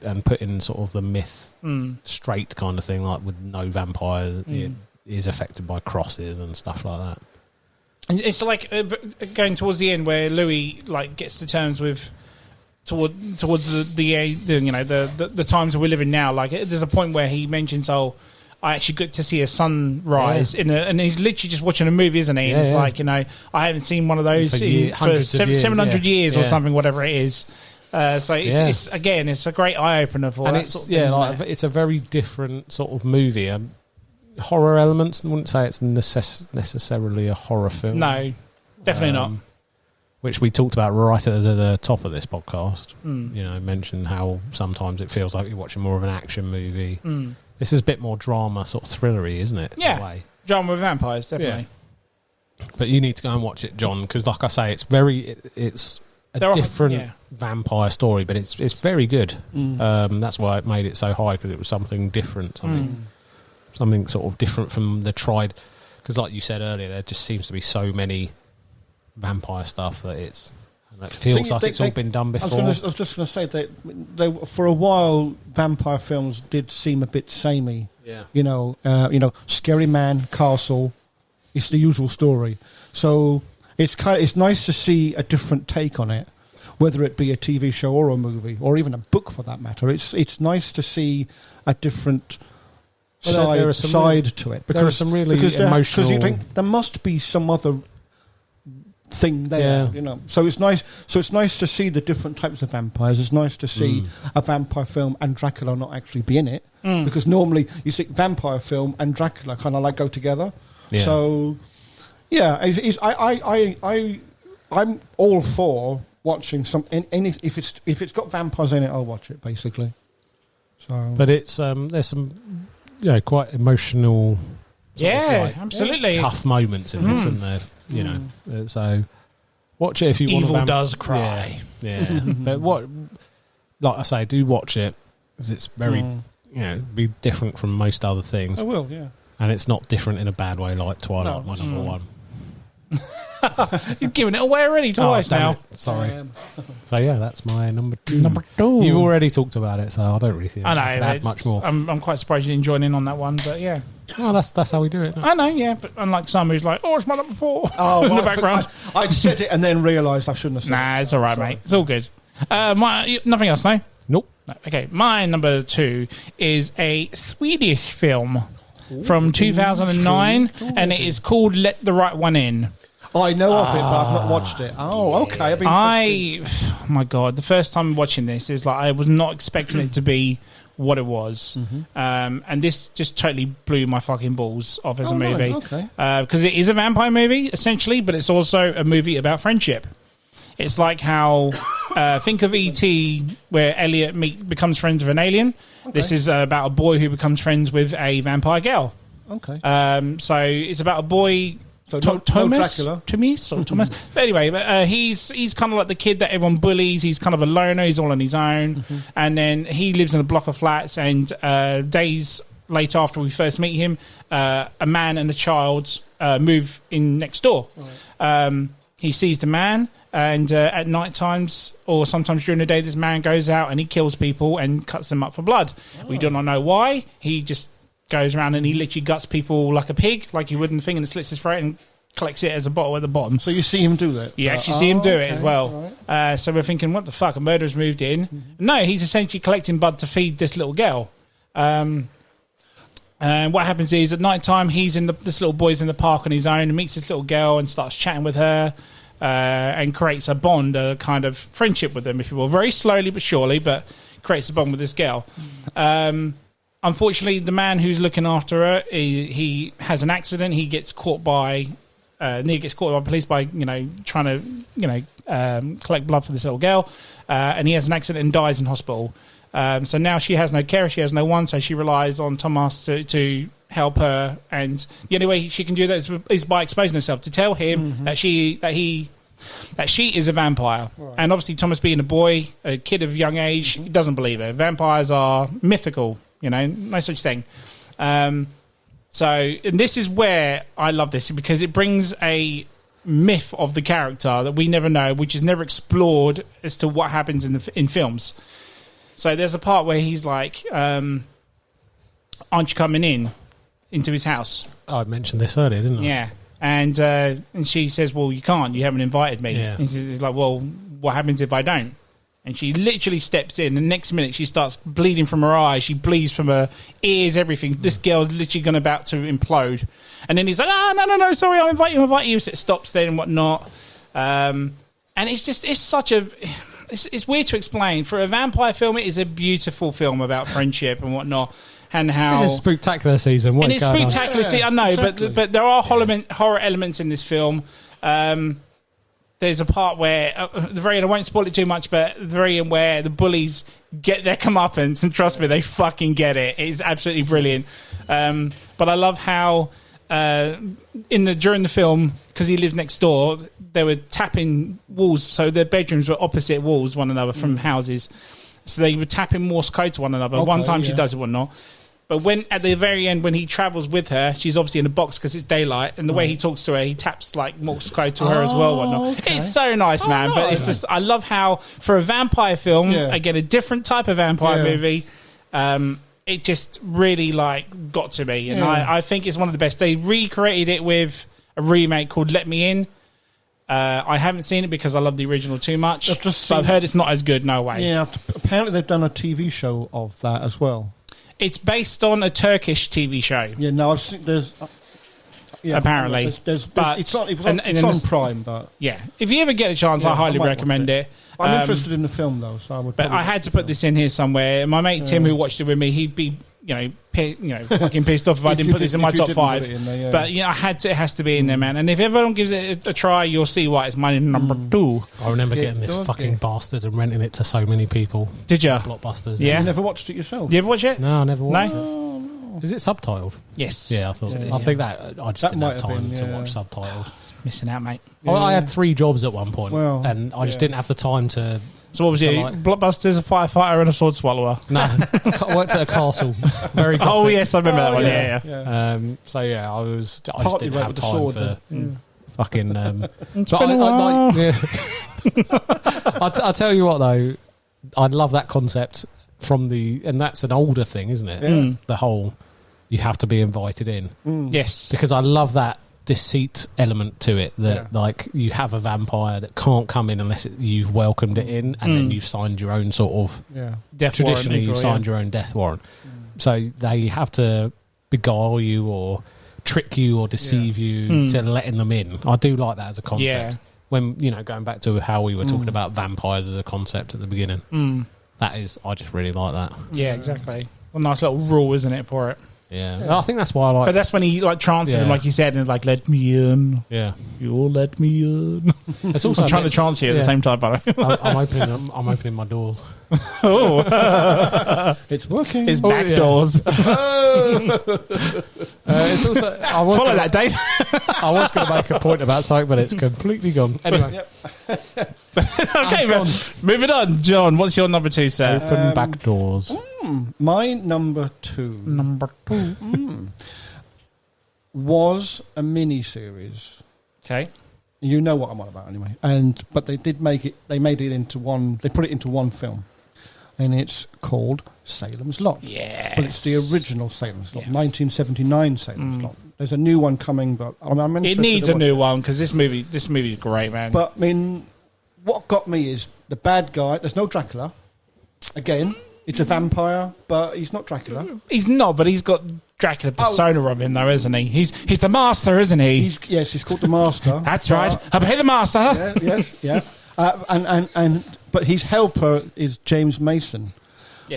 and putting sort of the myth straight kind of thing, like with no vampire is affected by crosses and stuff like that. And it's like going towards the end where Louis like gets to terms with towards the times we're living now. Like there's a point where he mentions, I actually got to see a sunrise and he's literally just watching a movie, isn't he? And it's like, I haven't seen one of those for 700 years or something, whatever it is. It's a great eye opener for and that it's sort of thing, it's a very different sort of movie. Horror elements. I wouldn't say it's necessarily a horror film. No, definitely not. Which we talked about right at the top of this podcast. Mentioned how sometimes it feels like you're watching more of an action movie. This is a bit more drama, sort of thrillery, isn't it? Yeah, in a way. Drama with vampires, definitely. Yeah. But you need to go and watch it, John, because like I say, it's it's a different vampire story, but it's very good. That's why it made it so high, because it was something different, something sort of different from the tried. Because like you said earlier, there just seems to be so many vampire stuff that it feels like it's all been done before. I was just going to say that for a while, vampire films did seem a bit samey. Yeah. Scary Man, Castle, it's the usual story. So it's nice to see a different take on it, whether it be a TV show or a movie or even a book for that matter. It's nice to see a different side to it. There are some really emotional. Because you think there must be some other thing there, So it's nice. So it's nice to see the different types of vampires. It's nice to see a vampire film and Dracula not actually be in it, because normally you see vampire film and Dracula kind of like go together. Yeah. So I'm all for watching if it's got vampires in it, I'll watch it basically. So, but it's there's some quite emotional. Absolutely tough moments in this, and there, so watch it if you want. Evil does cry. Yeah. But like I say, do watch it, because it's very, be different from most other things. I will, yeah. And it's not different in a bad way, like Twilight, my number one. You're giving it away already twice now. Sorry. So yeah, that's my number two. Number two. You've already talked about it, so I don't really think I know, add much more. I'm quite surprised you didn't join in on that one, but yeah. Oh, that's how we do it. No? I know, yeah, but unlike some who's like, it's my number 4 in the background. I'd said it and then realised I shouldn't have said it. Nah, it's all right, mate. It's all good. Nothing else, no? Nope. Okay, my number 2 is a Swedish film from 2009, and it is called Let the Right One In. I know of it, but I've not watched it. Oh, okay. Oh my God, the first time watching this is like I was not expecting it to be what it was, and this just totally blew my fucking balls off as a movie. Right, okay. Because it is a vampire movie essentially, but it's also a movie about friendship. It's like how think of E.T., where Elliot becomes friends with an alien. Okay. This is about a boy who becomes friends with a vampire girl. Okay. So it's about a boy. So Thomas. Dracula. But anyway, he's kind of like the kid that everyone bullies. He's kind of a loner. He's all on his own. And then he lives in a block of flats. And days later, after we first meet him, a man and a child move in next door. Right. He sees the man, and at night times or sometimes during the day, this man goes out and he kills people and cuts them up for blood. Oh. We do not know why. He just goes around and he literally guts people like a pig, like you would in the thing, and slits his throat and collects it as a bottle at the bottom. So you see him do that? You actually see him do it as well. Right. So we're thinking, what the fuck? A murderer's moved in. No, he's essentially collecting blood to feed this little girl. And what happens is at night time, this little boy's in the park on his own and meets this little girl and starts chatting with her and creates a bond, a kind of friendship with them, if you will. Very slowly but surely, but creates a bond with this girl. Unfortunately, the man who's looking after her, he has an accident. He gets caught by Nia gets caught by police by trying to collect blood for this little girl, and he has an accident and dies in hospital. So now she has no carer, she has no one, so she relies on Thomas to help her, and the only way she can do that is by exposing herself to tell him that she is a vampire. Right. And obviously Thomas, being a boy, a kid of young age, he doesn't believe it. Vampires are mythical, no such thing. And this is where I love this, because it brings a myth of the character that we never know, which is never explored as to what happens in films. So there's a part where he's like, aren't you coming into his house? I mentioned this earlier, didn't I? Yeah. And she says, well, you can't. You haven't invited me. Yeah. He's like, well, what happens if I don't? And she literally steps in. The next minute, she starts bleeding from her eyes. She bleeds from her ears, everything. This girl's literally about to implode. And then he's like, no, sorry, I'll invite you. So it stops there and whatnot. And it's weird to explain. For a vampire film, it is a beautiful film about friendship and whatnot. And how this is Spooktacular season. It's Spooktacular season. I know, exactly. but there are horror elements in this film. There's a part where the very end, I won't spoil it too much, but the very end where the bullies get their comeuppance, and trust me, they fucking get it. It's absolutely brilliant. But I love how during the film, because he lived next door, they were tapping walls, so their bedrooms were opposite walls one another from houses. So they were tapping Morse code to one another. One time she does it, whatnot. But when at the very end, when he travels with her, she's obviously in a box because it's daylight, and the way he talks to her, he taps like Morse code to her as well, whatnot. Okay. It's so nice, man. But it's just, I love how for a vampire film, again, a different type of vampire movie, it just really got to me, and I think it's one of the best. They recreated it with a remake called Let Me In. I haven't seen it because I love the original too much. I've heard it's not as good. No way. Yeah, apparently they've done a TV show of that as well. It's based on a Turkish TV show. Yeah, no, I've seen. There's apparently, but it's on Prime. But yeah, if you ever get a chance, I highly recommend it. I'm interested in the film though, so I would. But I had to put this in here somewhere. My mate Tim, who watched it with me, he'd be fucking pissed off if I didn't put this in my top 5. But I had to. It has to be in there, man. And if everyone gives it a try, you'll see why it's my number 2. I remember getting this fucking bastard and renting it to so many people. Did you? Blockbusters. Yeah. You never watched it yourself? You ever watch it? No, I never watched it. No. Is it subtitled? Yes. Yeah, I thought. I think that I just didn't have time to watch subtitled. Missing out, mate. I had 3 jobs at one point, and I just didn't have the time to. So what was it? Blockbusters, a firefighter, and a sword swallower. No, I worked at a castle. Very gothic. Oh yes, I remember that one. Yeah. So yeah, I just Partly didn't have time sword, for fucking. It's been a while. I'll tell you what though, I love that concept and that's an older thing, isn't it? Yeah. The whole you have to be invited in. Yes, because I love that deceit element to it, that like you have a vampire that can't come in unless you've welcomed it in, and then you've signed your own sort of death traditionally warrant, you've signed your own death warrant. So they have to beguile you or trick you or deceive you to letting them in. I do like that as a concept. When going back to how we were talking about vampires as a concept at the beginning, that is, I just really like that. Yeah, exactly. A nice little rule, isn't it, for it? Yeah. I think that's why I like. But that's when he trances him, like you said, and let me in. Yeah, you all let me in. It's also I'm trying to trance you at the same time, by the way. I'm opening my doors. It's working. It's back doors. It's also. Follow that, Dave. I was going to make a point about something, but it's completely gone. Anyway. Okay, man. Moving on, John. What's your number 2, sir? Open back doors. My number 2. Number 2 was a mini series. Okay. You know what I'm on about anyway. But they did make it. They made it into one. They put it into one film, and it's called Salem's Lot. Yes. But it's the original Salem's Lot, 1979 Salem's Lot. There's a new one coming, but I'm interested. It needs a new one because this movie is great, man. But I mean, what got me is the bad guy. There's no Dracula. Again, it's a vampire, but he's not Dracula. He's not, but he's got Dracula persona of him, though, isn't he? He's the master, isn't he? He's called the Master. That's right. I pay the master. Yeah. But his helper is James Mason,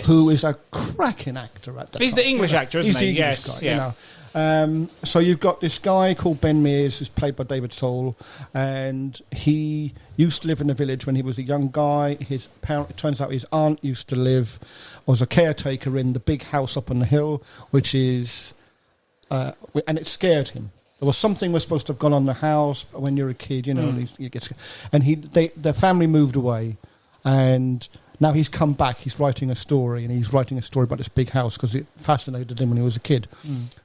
who is a cracking actor at that. He's the English actor, isn't he? He's the English guy, So you've got this guy called Ben Mears, who's played by David Soul, and he used to live in the village when he was a young guy. It turns out his aunt used to live, was a caretaker in the big house up on the hill, which is, and it scared him. There was something was supposed to have gone on the house when you're a kid, you know, and you get scared. And their family moved away, and now he's come back. He's writing a story, and he's writing a story about this big house because it fascinated him when he was a kid.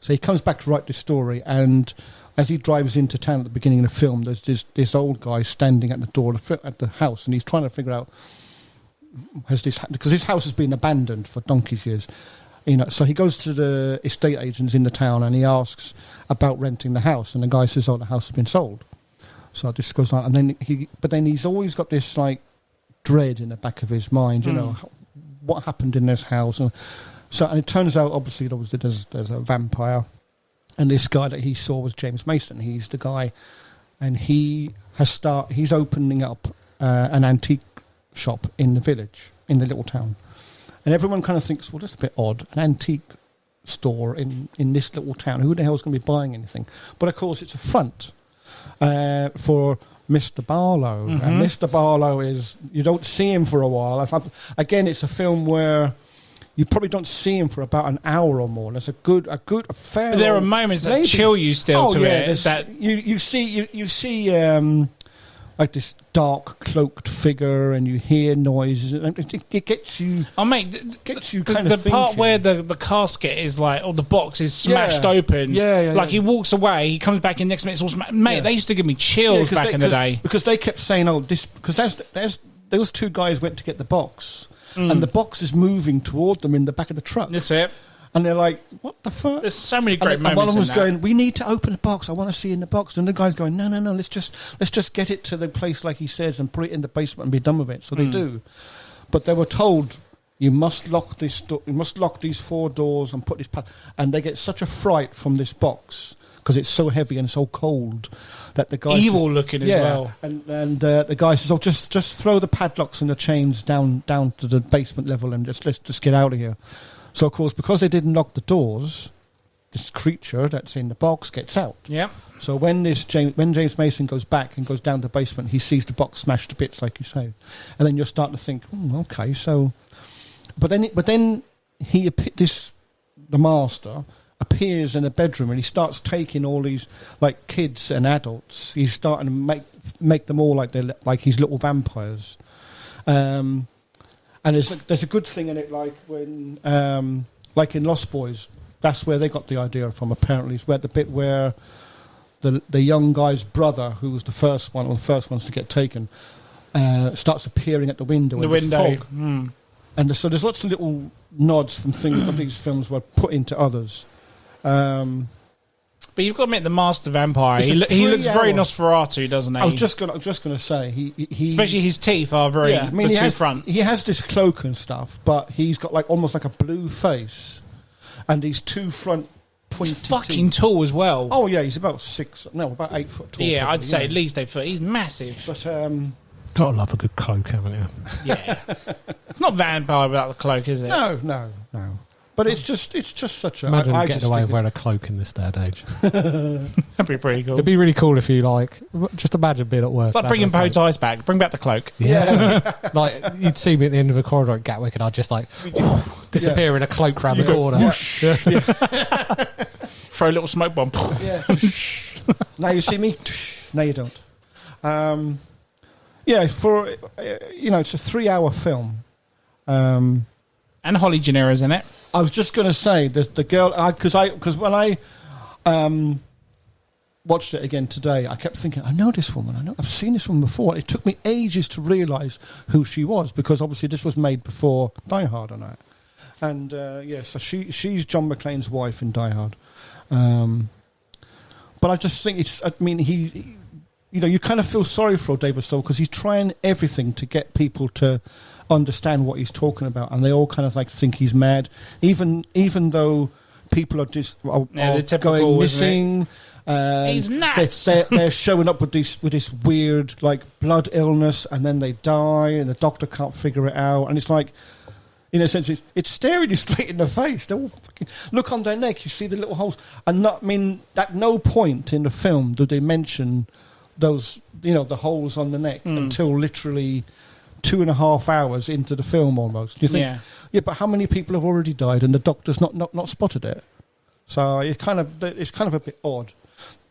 So he comes back to write this story, and as he drives into town at the beginning of the film, there's this old guy standing at the door at the house, and he's trying to figure out because this house has been abandoned for donkey's years. You know, so he goes to the estate agents in the town and he asks about renting the house, and the guy says, "Oh, the house has been sold." So this goes on, and then he's always got this like dread in the back of his mind, you know, what happened in this house, and it turns out obviously there's a vampire, and this guy that he saw was James Mason. He's the guy, and he's opening up an antique shop in the village, in the little town. And everyone kind of thinks, well, that's a bit odd. An antique store in this little town. Who the hell is going to be buying anything? But, of course, it's a front for Mr. Barlow. And Mr. Barlow you don't see him for a while. Again, it's a film where you probably don't see him for about an hour or more. There's a fair... But there are moments that chill you still to it. That you see like this dark cloaked figure, and you hear noises. It gets you. Oh mate, gets you kind of the part where the casket is like, or the box is smashed open. Like he walks away, he comes back in next minute. It's all mate, they used to give me chills back in the day because they kept saying, "Oh, this," because there's those two guys went to get the box, and the box is moving toward them in the back of the truck. That's it. And they're like, what the fuck? There's so many great moments. And one of them was in going, we need to open the box. I want to see in the box. And the guy's going, no, let's just get it to the place like he says and put it in the basement and be done with it. So they do. But they were told, you must lock this you must lock these 4 doors and put this and they get such a fright from this box because it's so heavy and so cold that the guy evil looking as well. And the guy says, "Oh, just throw the padlocks and the chains down to the basement level and let's just get out of here." So, of course, because they didn't lock the doors, this creature that's in the box gets out. Yeah. So when James Mason goes back and goes down to the basement, he sees the box smashed to bits, like you say, and then you're starting to think, okay, so. But then the master appears in a bedroom and he starts taking all these like kids and adults. He's starting to make them all like his little vampires. And there's a good thing in it, like when, like in Lost Boys, that's where they got the idea from. Apparently, it's where the bit where the young guy's brother, who was the first ones to get taken, starts appearing at the window. Fog. And so there's lots of little nods from things that these films were put into others. But you've got to admit, the Master Vampire, he looks very Nosferatu, doesn't he? I was just gonna say he especially his teeth are very front. He has this cloak and stuff, but he's got like almost like a blue face, and these 2 front pointed. He's fucking tall as well. Oh yeah, he's about 8 foot tall. Yeah, I'd say at least 8 foot. He's massive. But gotta love a good cloak, haven't you? Yeah, it's not vampire without the cloak, is it? No. But it's just such a... Imagine getting away with wearing a cloak in this day and age. That'd be pretty cool. It'd be really cool if you, just imagine being at work. It's like bringing bow ties back. Bring back the cloak. Yeah. You'd see me at the end of a corridor at Gatwick and I'd just, disappear in a cloak round the corner. Throw a little smoke bomb. Yeah. Now you see me? No, you don't. It's a 3-hour film. And Holly Gennera's in it. I was just going to say the girl because when I watched it again today, I kept thinking, I know this woman. I've seen this woman before. It took me ages to realise who she was because obviously this was made before Die Hard on it. And so she's John McClane's wife in Die Hard. But I just think he you kind of feel sorry for David Soul because he's trying everything to get people to understand what he's talking about, and they all kind of think he's mad, even though people are just going missing. He's nuts. They're showing up with this weird blood illness, and then they die, and the doctor can't figure it out, and it's like In a sense, it's staring you straight in the face. They all fucking look on their neck. You see the little holes, and at no point in the film do they mention those, the holes on the neck until literally 2.5 hours into the film, almost. You think, yeah, but how many people have already died, and the doctor's not spotted it? So it's kind of a bit odd.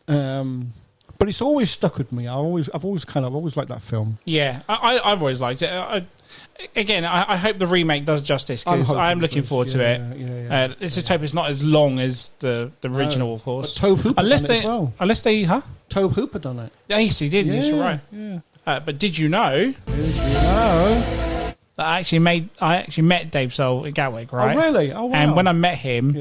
But it's always stuck with me. I've always liked that film. Yeah, I've always liked it. I hope the remake does justice, because I'm looking forward to it. Let's just hope it's not as long as the original, of course. But Tobe Hooper done it as well. Tobe Hooper done it. Yes, he did. Yes, you're right. Yeah. But did you know that I actually met Dave Soul at Gatwick, right? Oh, really? Oh, wow. And when I met him,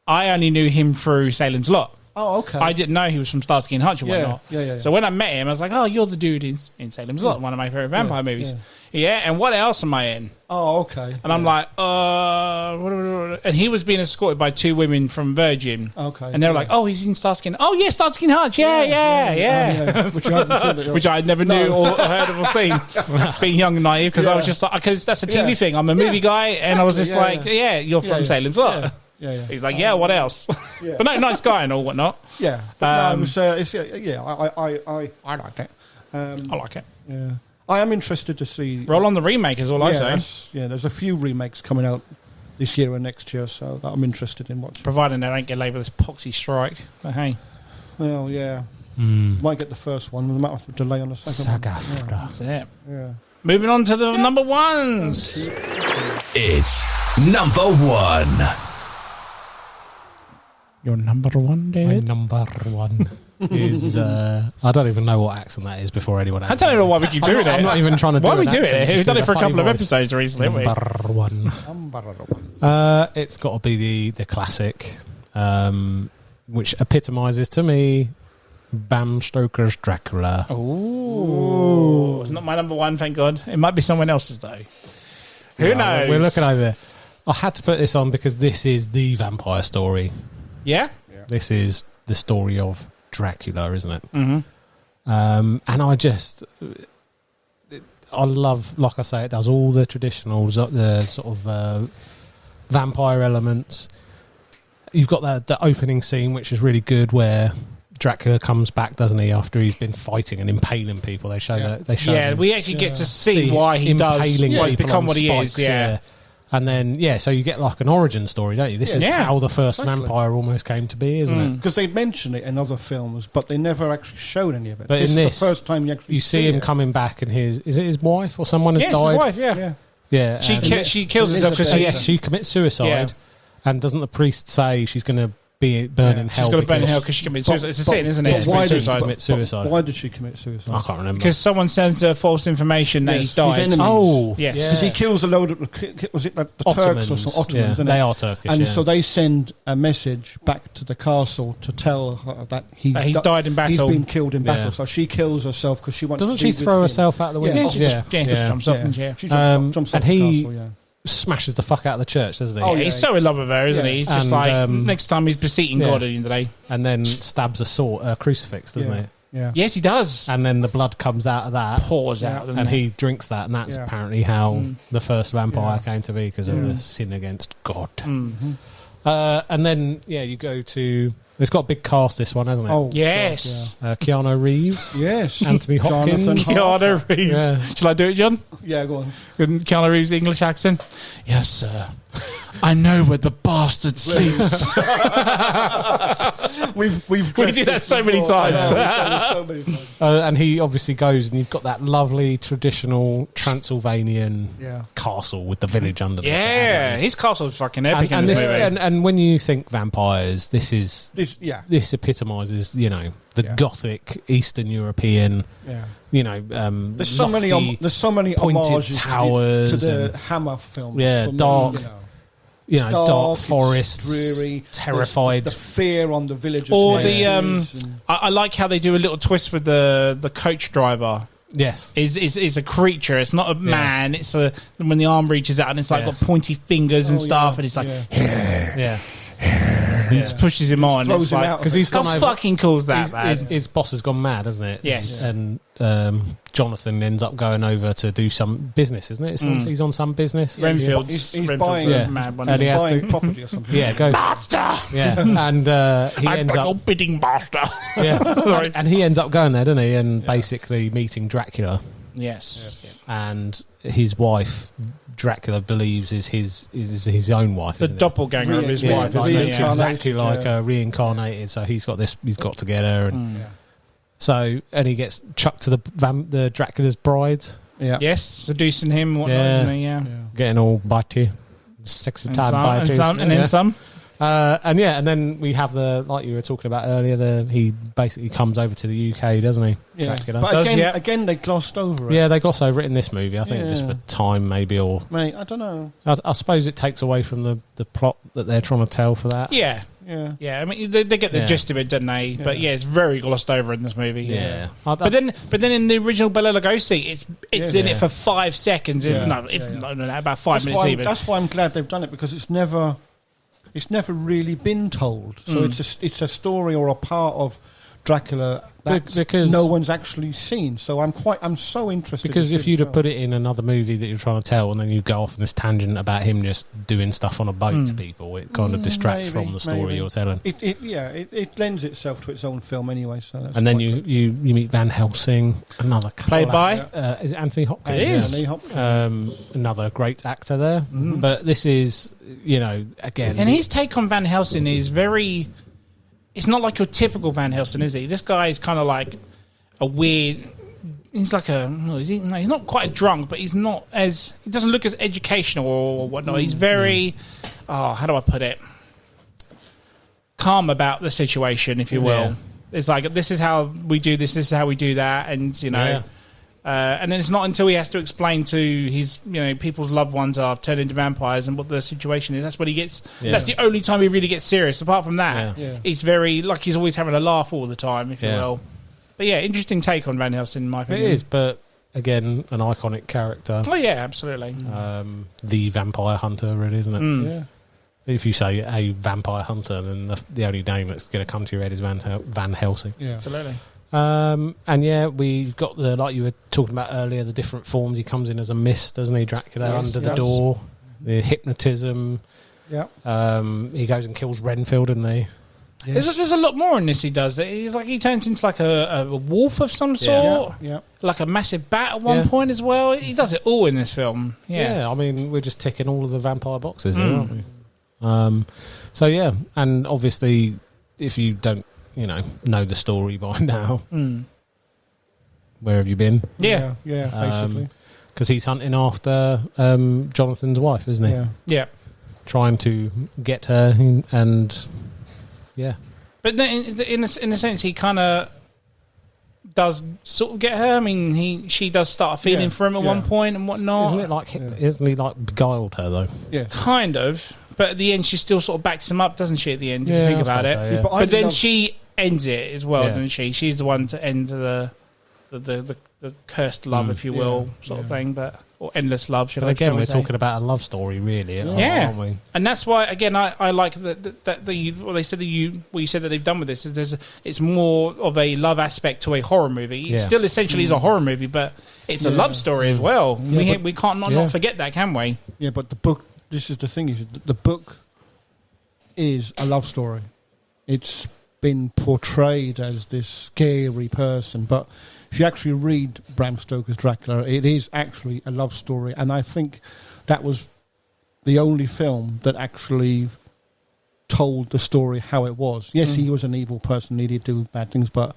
I only knew him through Salem's Lot. Oh, okay. I didn't know he was from Starsky and Hutch and whatnot. Yeah. So when I met him, I was like, "Oh, you're the dude in Salem's Lot, one of my favorite vampire movies." Yeah, and what else am I in? Oh, okay. And I'm like, and he was being escorted by 2 women from Virgin. Okay. And they were like, "Oh, he's in Starsky and Starsky and Hutch, yeah. Which I never knew or heard of or seen, being young and naive, because I was just like, because that's a TV thing. I'm a movie guy, and I was just you're from Salem's Lot. Yeah. He's like, yeah, what else? But no, nice guy and all whatnot. Yeah. But no, I liked it. I like it. Yeah. I am interested to see. Roll on the remake is all I say. Yeah, there's a few remakes coming out this year and next year, so that I'm interested in watching. Providing they don't get labelled as poxy strike. But hey. Well, yeah. Might get the first one. There might have to delay on the second one. Yeah, that's it. Yeah. Moving on to the number ones. It's number 1. Your number 1, David? My number 1 is... I don't even know what accent that is before anyone else. I don't know why we keep doing it. I'm not even trying to do it. Why are we doing it? We've done it for a couple of episodes recently, haven't we? Number 1. It's got to be the classic, which epitomises to me Bram Stoker's Dracula. Ooh. It's not my number 1, thank God. It might be someone else's, though. Who knows? We're looking over there. I had to put this on because this is the vampire story. Yeah? This is the story of Dracula, isn't it? Mm-hmm. And I love, like I say, it does all the traditionals, the sort of vampire elements. You've got the opening scene, which is really good, where Dracula comes back, doesn't he, after he's been fighting and impaling people. They show that. They show him, we actually get to see why he does, why he's become what he is. Yeah. And then, so you get like an origin story, don't you? This is how the first vampire almost came to be, isn't it? Because they mention it in other films, but they never actually showed any of it. But this in is this, the first time you see him coming back, and is it his wife or someone has died? His wife, yeah. Yeah. She kills herself because she commits suicide. And doesn't the priest say she's going to be burned in hell? She's got to burn in hell because she commits suicide. It's a sin, isn't it? Why did she commit suicide? I can't remember. Because someone sends her false information that he's died. His enemies. Oh, yes. Because he kills a load of, was it like the Ottomans. Turks or some Ottomans? Yeah, they are Turkish. And so they send a message back to the castle to tell her that he's died in battle. He's been killed in battle. So she kills herself because she wants Doesn't to be she throw with herself out the window? Yeah, she jumps up and She jumps off the castle, smashes the fuck out of the church, doesn't he? Oh, yeah. He's so in love with her, isn't he? He's just next time he's beseeching God in the day. And then stabs a crucifix, doesn't he? Yeah. Yes, he does. And then the blood comes out of that. Pours out. And he drinks that, and that's apparently how the first vampire came to be, because of the sin against God. Mm-hmm. And then, you go to... It's got a big cast, this one, hasn't it? Oh, yes. Keanu Reeves. Yes. Anthony Hopkins. Keanu Reeves. Yeah. Shall I do it, John? Yeah, go on. Keanu Reeves' English accent. Yes, sir. I know where the bastard sleeps. we do that so many times. And he obviously goes, and you've got that lovely traditional Transylvanian castle with the village under. Yeah, his castle's fucking epic. And when you think vampires, this epitomises, the gothic Eastern European. Yeah. There's so many homages towers to the Hammer films. Yeah, dark. Dark forests, dreary, terrified. The fear on the villagers. Or I like how they do a little twist with the coach driver. Yes, is a creature. It's not a man. It's when the arm reaches out and it's like got pointy fingers and stuff, and it's like, Just pushes him on. Throws It's him like, out. Because he's gone how over. fucking cool is that, man? His boss has gone mad, hasn't it? Yes. And Jonathan ends up going over to do some business, isn't it? He's on some business. Renfield's He's Renfield's buying- a Yeah. mad one. And he has buying to- property or something. Yeah, go. Master! Yeah, and he ends your up. bidding master. Yeah, Sorry. and he ends up going there, doesn't he? And basically meeting Dracula, Yes. and his wife. Dracula believes is his own wife. The isn't it? doppelganger of his Yeah, wife, the isn't it? reincarnated, exactly like yeah. reincarnated. So he's got this. He's got to get her, and so and he gets chucked to the Dracula's bride, Yeah. Yes, seducing him, whatnot, Yeah. isn't he? Yeah. getting all bitey, sexy And tad some, and bitey, some, and then some. and then we have the like you were talking about earlier. He basically comes over to the UK, doesn't he? Yeah. Dracula. But Does, again, yeah. again, they glossed over it. Yeah, they gloss over it in this movie. I think just Yeah. for time, maybe, or Mate, I don't know. I suppose it takes away from the plot that they're trying to tell for that. Yeah. Yeah. Yeah, I mean, they get the Yeah. gist of it, don't they? But yeah, it's very glossed over in this movie. Yeah. But then in the original Bela Lugosi, it's in Yeah. it for 5 seconds. Yeah. No, about 5 minutes even. That's why I'm glad they've done it, because it's never really been told. So it's a story or a part of Dracula that Because- no one's actually seen. So I'm so interested. Because to if see you'd this have put it in another movie that you're trying to tell, and then you go off on this tangent about him just doing stuff on a boat to people, it kind of distracts maybe, from the story maybe. you're telling. it lends itself to its own film anyway. So that's And then quite you meet Van Helsing, another Played by? is it Anthony Hopkins? good. It is. Anthony Hopkins. Another great actor there. But this is, again, And his take on Van Helsing is very... It's not like your typical Van Helsing, is he? This guy is kind of like a weird... He's like a... No, he's not quite a drunk, but he's not as... He doesn't look as educational or whatnot. He's very... Oh, how do I put it? Calm about the situation, if you will. Yeah. It's like, this is how we do this is how we do that, and, Yeah. And then it's not until he has to explain to his, people's loved ones are turned into vampires and what the situation is. That's when he gets. Yeah. That's the only time he really gets serious. Apart from that, Yeah. he's very like he's always having a laugh all the time, if you Yeah. will. But yeah, interesting take on Van Helsing, in my it opinion. is, but again, an iconic character. Oh yeah, absolutely. The vampire hunter, really, isn't it? Mm. Yeah. If you say a vampire hunter, then the only name that's going to come to your head is Van Helsing. Yeah. Absolutely. And yeah, we've got like you were talking about earlier, the different forms. He comes in as a mist, doesn't he? Dracula Yes, under the yes. door, the hypnotism. Yeah. He goes and kills Renfield, doesn't he? Yes. There's a lot more in this. He does. He's like he turns into like a wolf of some sort, Yeah. like a massive bat at one point as well. He does it all in this film. Yeah. I mean, we're just ticking all of the vampire boxes here, aren't we? So yeah, and obviously, if you don't, know the story by now, where have you been? Yeah. Yeah. Basically. Because he's hunting after Jonathan's wife, isn't he? Yeah. Yeah. Trying to get her, and yeah, But then in a sense, he kind of does sort of get her. I mean, she does start feeling Yeah, for him at yeah. one point and whatnot. isn't it like isn't he like beguiled her though? Yeah. Kind of. But at the end, she still sort of backs him up, doesn't she, at the end, if you think I about it? suppose so, yeah. But I But then love- she ends it as well, Yeah. doesn't she? She's the one to end the cursed love, if you will, sort of thing. Or endless love, should But I again, we're say. talking about a love story, really, Yeah. aren't we? And that's why, again, I like what they said what you said that they've done with this is it's more of a love aspect to a horror movie. It Yeah. still essentially is a horror movie, but it's a love story as well. Yeah, we can't Yeah. not forget that, can we? Yeah, but the book. This is the thing: is the book is a love story. It's been portrayed as this scary person, but if you actually read Bram Stoker's Dracula, it is actually a love story, and I think that was the only film that actually told the story how it was. Yes, he was an evil person; he did do bad things, but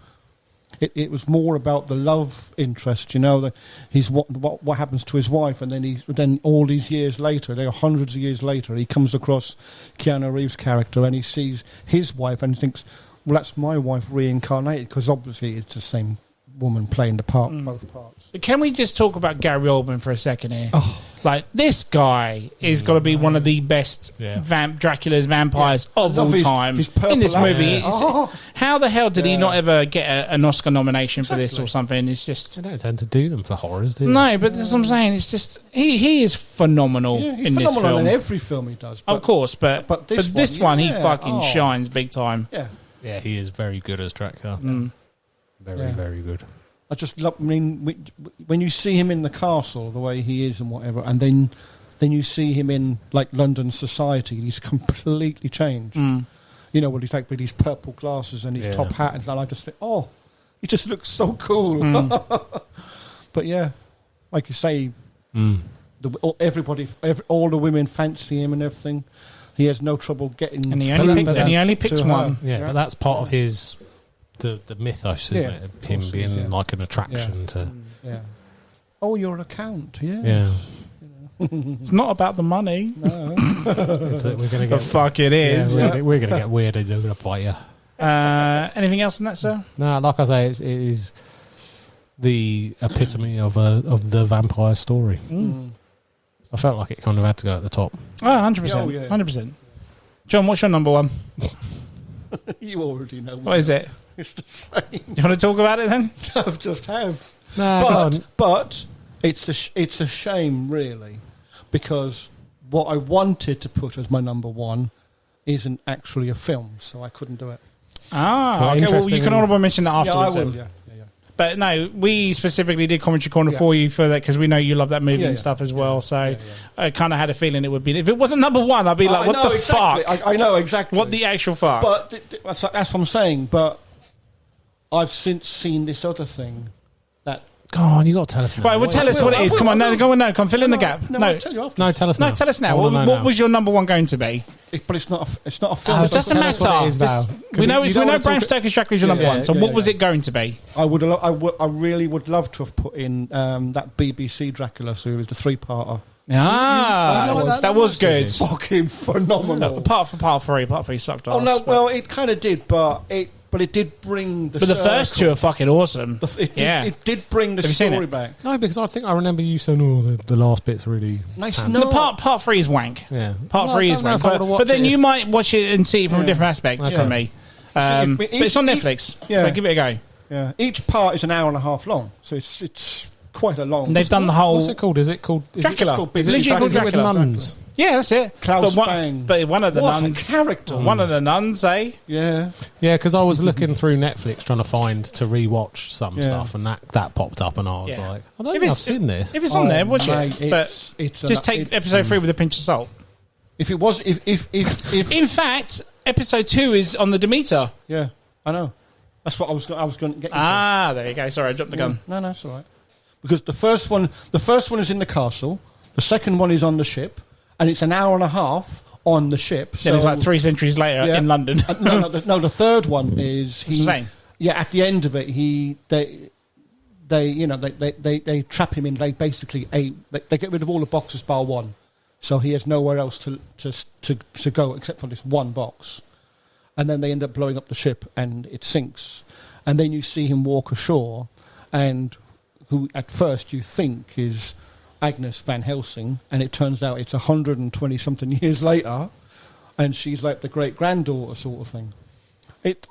it was more about the love interest, what happens to his wife, and then all these years later, there are hundreds of years later, he comes across Keanu Reeves' character and he sees his wife and he thinks, well, that's my wife reincarnated, because obviously it's the same woman playing the part, both parts. But can we just talk about Gary Oldman for a second here? Like, this guy is got to be one of the best Dracula's vampires of all time. His in this movie. Yeah. How the hell did he not ever get an Oscar nomination for this or something? It's just... They don't tend to do them for horrors, do they? No, but that's what I'm saying. It's just... He is phenomenal he's in this phenomenal film. in every film he does. Of course, but this one, he fucking Oh. shines big time. Yeah. Yeah, he is very good as Dracula. Very good. I just love. I mean, when you see him in the castle, the way he is and whatever, and then you see him in like London society, he's completely changed. You know, what he's like with his purple glasses and his top hat, and I just think, oh, he just looks so cool. But yeah, like you say, all the women fancy him and everything. He has no trouble getting. And he only picks one. Yeah, but that's part of his the mythos, isn't it? Him being like an attraction to. Yeah. Oh, you're a count. Yeah. It's not about the money. No. We're gonna get fuck it is. Yeah, we're gonna get weird and they're gonna bite you. Anything else on that, sir? No, like I say, it is the epitome of the vampire story. I felt like it kind of had to go at the top. Oh, 100%. 100%. John, what's your number one? You already know. What is it? It's the same. You want to talk about it then? I just have. No, But it's a shame, really, because what I wanted to put as my number one isn't actually a film, so I couldn't do it. Ah, okay. Well, you can honourable mention that afterwards. Yeah, I will. Then. Yeah. But no, we specifically did Commentary Corner for you for that because we know you love that movie and stuff as well. So I kind of had a feeling it would be. If it wasn't number one, I'd be like, "What the fuck?" I know exactly. What the actual fuck? But that's what I'm saying. But I've since seen this other thing. Go on, you got to tell us now. Right, well, tell us what it is. Come on, come fill in the gap. No, I'll tell you after. No, tell us now. No, tell us now. What was your number one going to be? But it's not a film. It doesn't matter. We know Bram Stoker's Dracula is your number one. So what was it going to be? I really would love to have put in that BBC Dracula series, the 3-parter. That was good. Fucking phenomenal. Apart from part three sucked ass. Oh no, well it kind of did, but it did bring the. But the first two are fucking awesome. It did bring the story back. No, because I think I remember you saying, "Oh, the last bit's really nice." No, part 3 is wank. Yeah, part 3 is wank. But then you might watch it and see it from a different aspect from me. But it's on Netflix, so give it a go. Yeah, each part is an hour and a half long, so it's quite a long. And they've done the whole. What's it called? Is it called Dracula? Is it called with nuns? Yeah, that's it. Klaus Bang. But one of the nuns. Character. One of the nuns, eh? Yeah. Yeah, because I was looking through Netflix trying to find to rewatch some stuff, and that popped up, and I was like, I don't think I've seen this. If it's on there, watch it. But just take episode 3 with a pinch of salt. If it was, if in fact, episode 2 is on the Demeter. Yeah, I know. That's what I was going to get. There you go. Sorry, I dropped the gun. No, it's all right. Because the first one is in the castle. The second one is on the ship. And it's an hour and a halk on the ship. Then it's like 3 centuries later in London. The third one is at the end of it, they trap him in. They basically they get rid of all the boxes bar one, so he has nowhere else to go except for this one box. And then they end up blowing up the ship, and it sinks. And then you see him walk ashore, and who at first you think is Agnes Van Helsing, and it turns out it's 120-something years later, and she's like the great-granddaughter sort of thing. If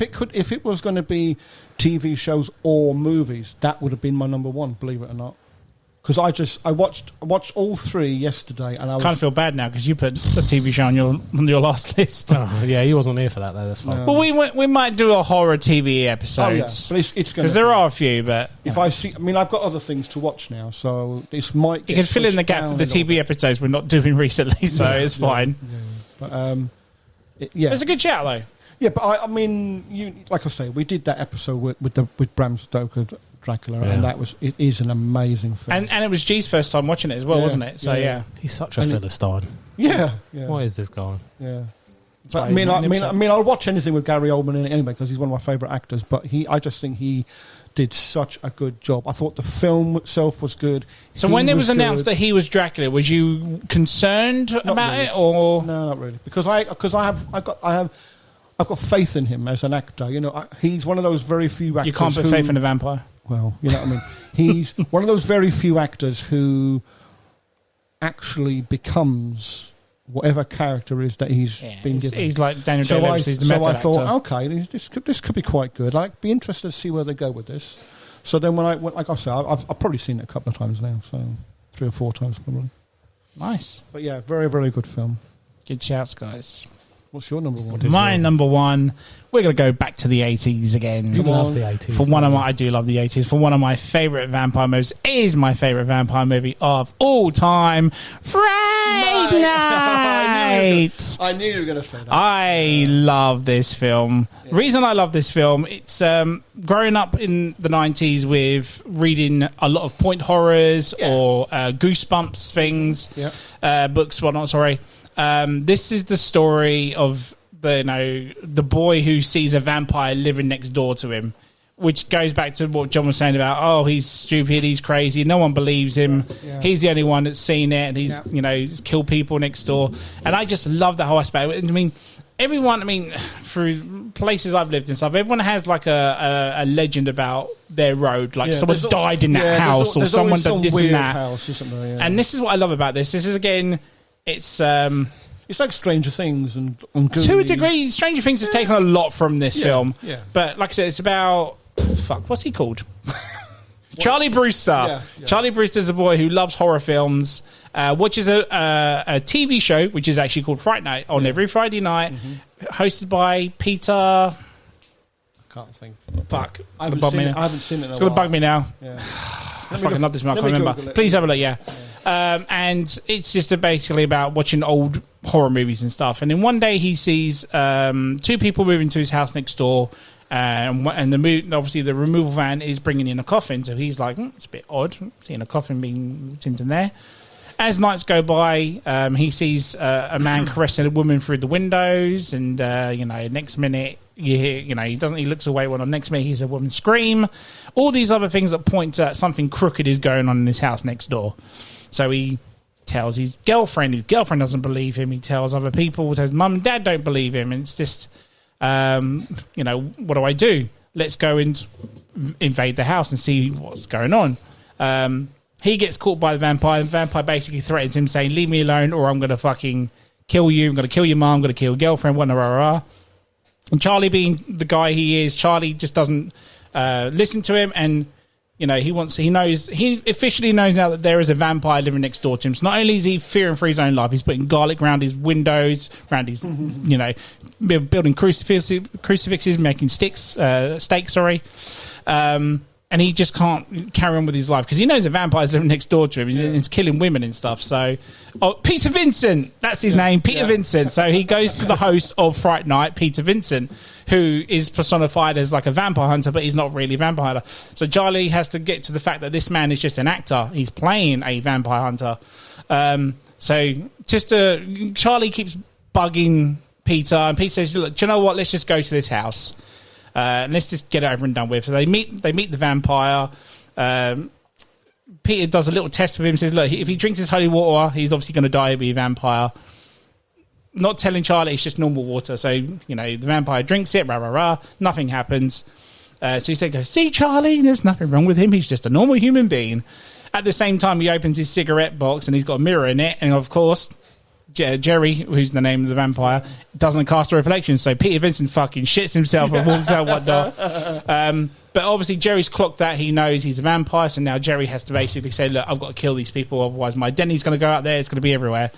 it was going to be TV shows or movies, that would have been my number one, believe it or not. Because I watched all 3 yesterday, and I kind of feel bad now because you put a TV show on your last list. Oh, yeah, he wasn't here for that though. That's fine. No. Well, we might do a horror TV episode. Oh, yeah. But it's because there are a few. But if I see, I've got other things to watch now, so this might. You can fill in the gap of the TV episodes we're not doing recently, so it's fine. Yeah. But it's a good chat though. Yeah, but like I say, we did that episode with Bram Stoker Dracula, and it is an amazing film. And it was G's first time watching it as well, wasn't it? So he's such a Philistine. Yeah. What is this guy? Yeah. But I'll watch anything with Gary Oldman in it anyway because he's one of my favourite actors. But I just think he did such a good job. I thought the film itself was good. So when it was announced that he was Dracula, was you concerned about it, or no, not really? Because I've got faith in him as an actor. You know, he's one of those very few actors. You can't put faith in a vampire. well. You know what I mean? He's one of those very few actors who actually becomes whatever character is that he's been given. He's like Daniel Day-Lewis. He's the method I thought, actor. okay, this could be quite good. I'd be interested to see where they go with this. So then when I went, like I said, I've probably seen it a couple of times now, so 3 or 4 times probably. Nice. But yeah, very, very good film. Good shouts, guys. What's your number one? My number one, we're going to go back to the 80s again. You love the 80s. For one of my, I do love the 80s. For one of my favourite vampire movies, is my favourite vampire movie of all time, Fright Night. I knew you were going to say that. I love this film. Yeah. Reason I love this film, it's growing up in the 90s with reading a lot of point horrors or Goosebumps things, books, whatnot, sorry. This is the story of the boy who sees a vampire living next door to him, which goes back to what John was saying about, he's stupid, he's crazy, no one believes him. Yeah. He's the only one that's seen it, and he's he's killed people next door. And I just love that whole aspect. I mean, everyone, through places I've lived and stuff, everyone has like a legend about their road, like someone died in that house, or someone did this and that. House, isn't there? Yeah. And this is what I love about this. This is, again, it's like Stranger Things and Goonies. To a degree, Stranger Things has taken a lot from this film. Yeah. But like I said, it's about what's he called? Charlie Brewster. Yeah. Charlie Brewster's a boy who loves horror films, watches a TV show which is actually called Fright Night on every Friday night, hosted by Peter. I can't think. Fuck. I haven't seen it. It's going to bug me now. Yeah. I fucking love this one. I can't remember. Please have a look. Yeah. And it's just basically about watching old horror movies and stuff. And then one day he sees 2 people moving to his house next door, and obviously the removal van is bringing in a coffin. So he's like, it's a bit odd seeing a coffin being sent in there. As nights go by, he sees a man caressing a woman through the windows, and next minute you hear, he looks away. When on next minute he hears a woman scream. All these other things that point to something crooked is going on in his house next door. So he tells his girlfriend. His girlfriend doesn't believe him. He tells other people. His mum and dad don't believe him. And it's just, what do I do? Let's go and invade the house and see what's going on. He gets caught by the vampire. The vampire basically threatens him, saying, leave me alone or I'm going to fucking kill you. I'm going to kill your mum. I'm going to kill your girlfriend. Whatever. And Charlie, being the guy he is, Charlie just doesn't listen to him, and he officially knows now that there is a vampire living next door to him. So not only is he fearing for his own life, he's putting garlic around his windows, around his, building crucifixes, making steaks, and he just can't carry on with his life because he knows a vampire's living next door to him and it's killing women and stuff. So, Peter Vincent, that's his name, Peter Vincent. So he goes to the host of Fright Night, Peter Vincent, who is personified as like a vampire hunter, but he's not really a vampire hunter. So Charlie has to get to the fact that this man is just an actor. He's playing a vampire hunter. Charlie keeps bugging Peter, and Peter says, look, do you know what? Let's just go to this house. And let's just get it over and done with. So they meet the vampire. Peter does a little test with him, says, look, if he drinks this holy water, he's obviously going to die and be a vampire. Not telling Charlie it's just normal water. So, the vampire drinks it, nothing happens. So he said, see, Charlie, there's nothing wrong with him. He's just a normal human being. At the same time, he opens his cigarette box and he's got a mirror in it. And of course, Jerry, who's the name of the vampire, doesn't cast a reflection, so Peter Vincent fucking shits himself and walks out whatnot. But obviously Jerry's clocked that. He knows he's a vampire, so now Jerry has to basically say, look, I've got to kill these people, otherwise my identity's going to go out there, it's going to be everywhere.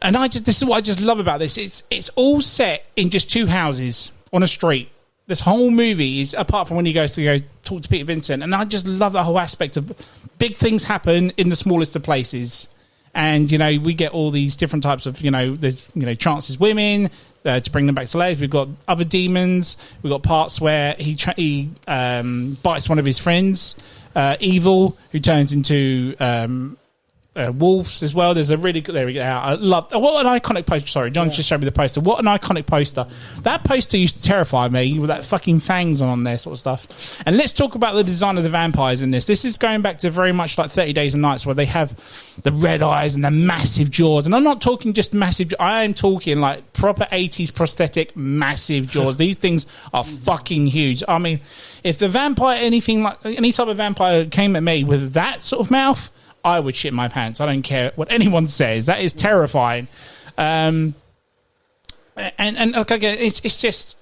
And this is what I just love about this. It's all set in just 2 houses on a street. This whole movie is, apart from when he goes to go talk to Peter Vincent, and I just love that whole aspect of big things happen in the smallest of places. And, we get all these different types of, there's, chances women to bring them back to life. We've got other demons. We've got parts where he bites one of his friends, Evil, who turns into wolves as well. There's a really good. There we go. I love. What an iconic poster. Sorry, John just showed me the poster. What an iconic poster. That poster used to terrify me with that fucking fangs on there, sort of stuff. And let's talk about the design of the vampires in this. This is going back to very much like 30 Days and Nights, where they have the red eyes and the massive jaws. And I'm not talking just massive. I am talking like proper 80s prosthetic massive jaws. These things are fucking huge. I mean, if the vampire, anything like any type of vampire came at me with that sort of mouth, I would shit my pants. I don't care what anyone says. That is terrifying. And like again, it's just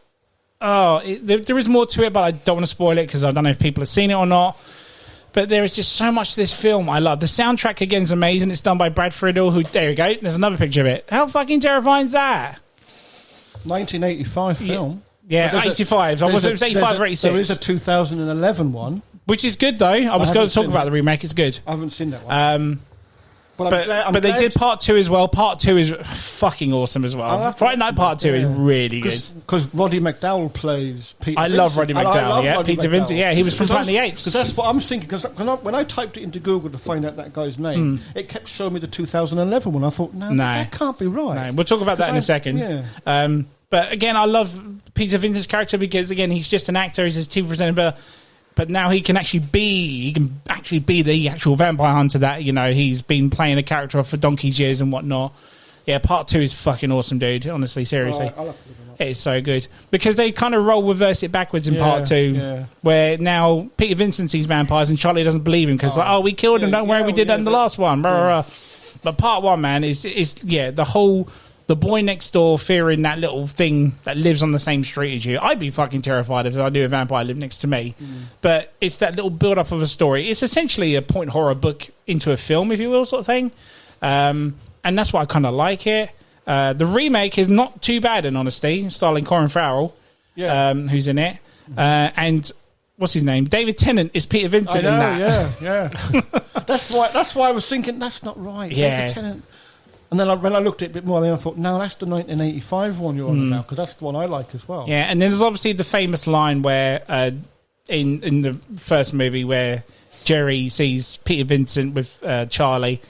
there is more to it, but I don't want to spoil it because I don't know if people have seen it or not. But there is just so much to this film I love. The soundtrack again is amazing. It's done by Brad Friedel. Who there you go. There's another picture of it. How fucking terrifying is that? 1985 film. Yeah, 85. It was 85 or 86. There is a 2011 one. Which is good, though. I was going to talk about the remake. It's good. I haven't seen that one. But they did part 2 as well. Part 2 is fucking awesome as well. Friday Night Part 2 is really good. Because Roddy McDowall plays Peter Vincent. Love Roddy McDowall, yeah. Roddy Peter McDowall. Vincent, yeah. He was from Planet of the Apes. Because that's what I'm thinking. Because when I typed it into Google to find out that guy's name, it kept showing me the 2011 one. I thought, no, that can't be right. No, we'll talk about that in a second. Yeah. But again, I love Peter Vincent's character because, again, he's just an actor. He's a TV presenter. But now he can actually be the actual vampire hunter that, he's been playing a character for donkey's years and whatnot. Yeah, part 2 is fucking awesome, dude. Honestly, seriously. It's so good. Because they kind of reverse it backwards in part 2, where now Peter Vincent sees vampires and Charlie doesn't believe him because, we killed him, don't worry, we did that in the last one. Blah, blah, blah. But part 1, man, is the whole... The boy next door fearing that little thing that lives on the same street as you. I'd be fucking terrified if I knew a vampire lived next to me. But it's that little build-up of a story. It's essentially a point horror book into a film, if you will, sort of thing. And that's why I kind of like it. The remake is not too bad, in honesty, starring Colin Farrell, who's in it. And what's his name? David Tennant is Peter Vincent in that. Yeah. That's why I was thinking, that's not right. Yeah. David Tennant. And then when I looked at it a bit more, then I thought, no, that's the 1985 one you're on about, because that's the one I like as well. Yeah, and there's obviously the famous line where, in the first movie, where Jerry sees Peter Vincent with Charlie,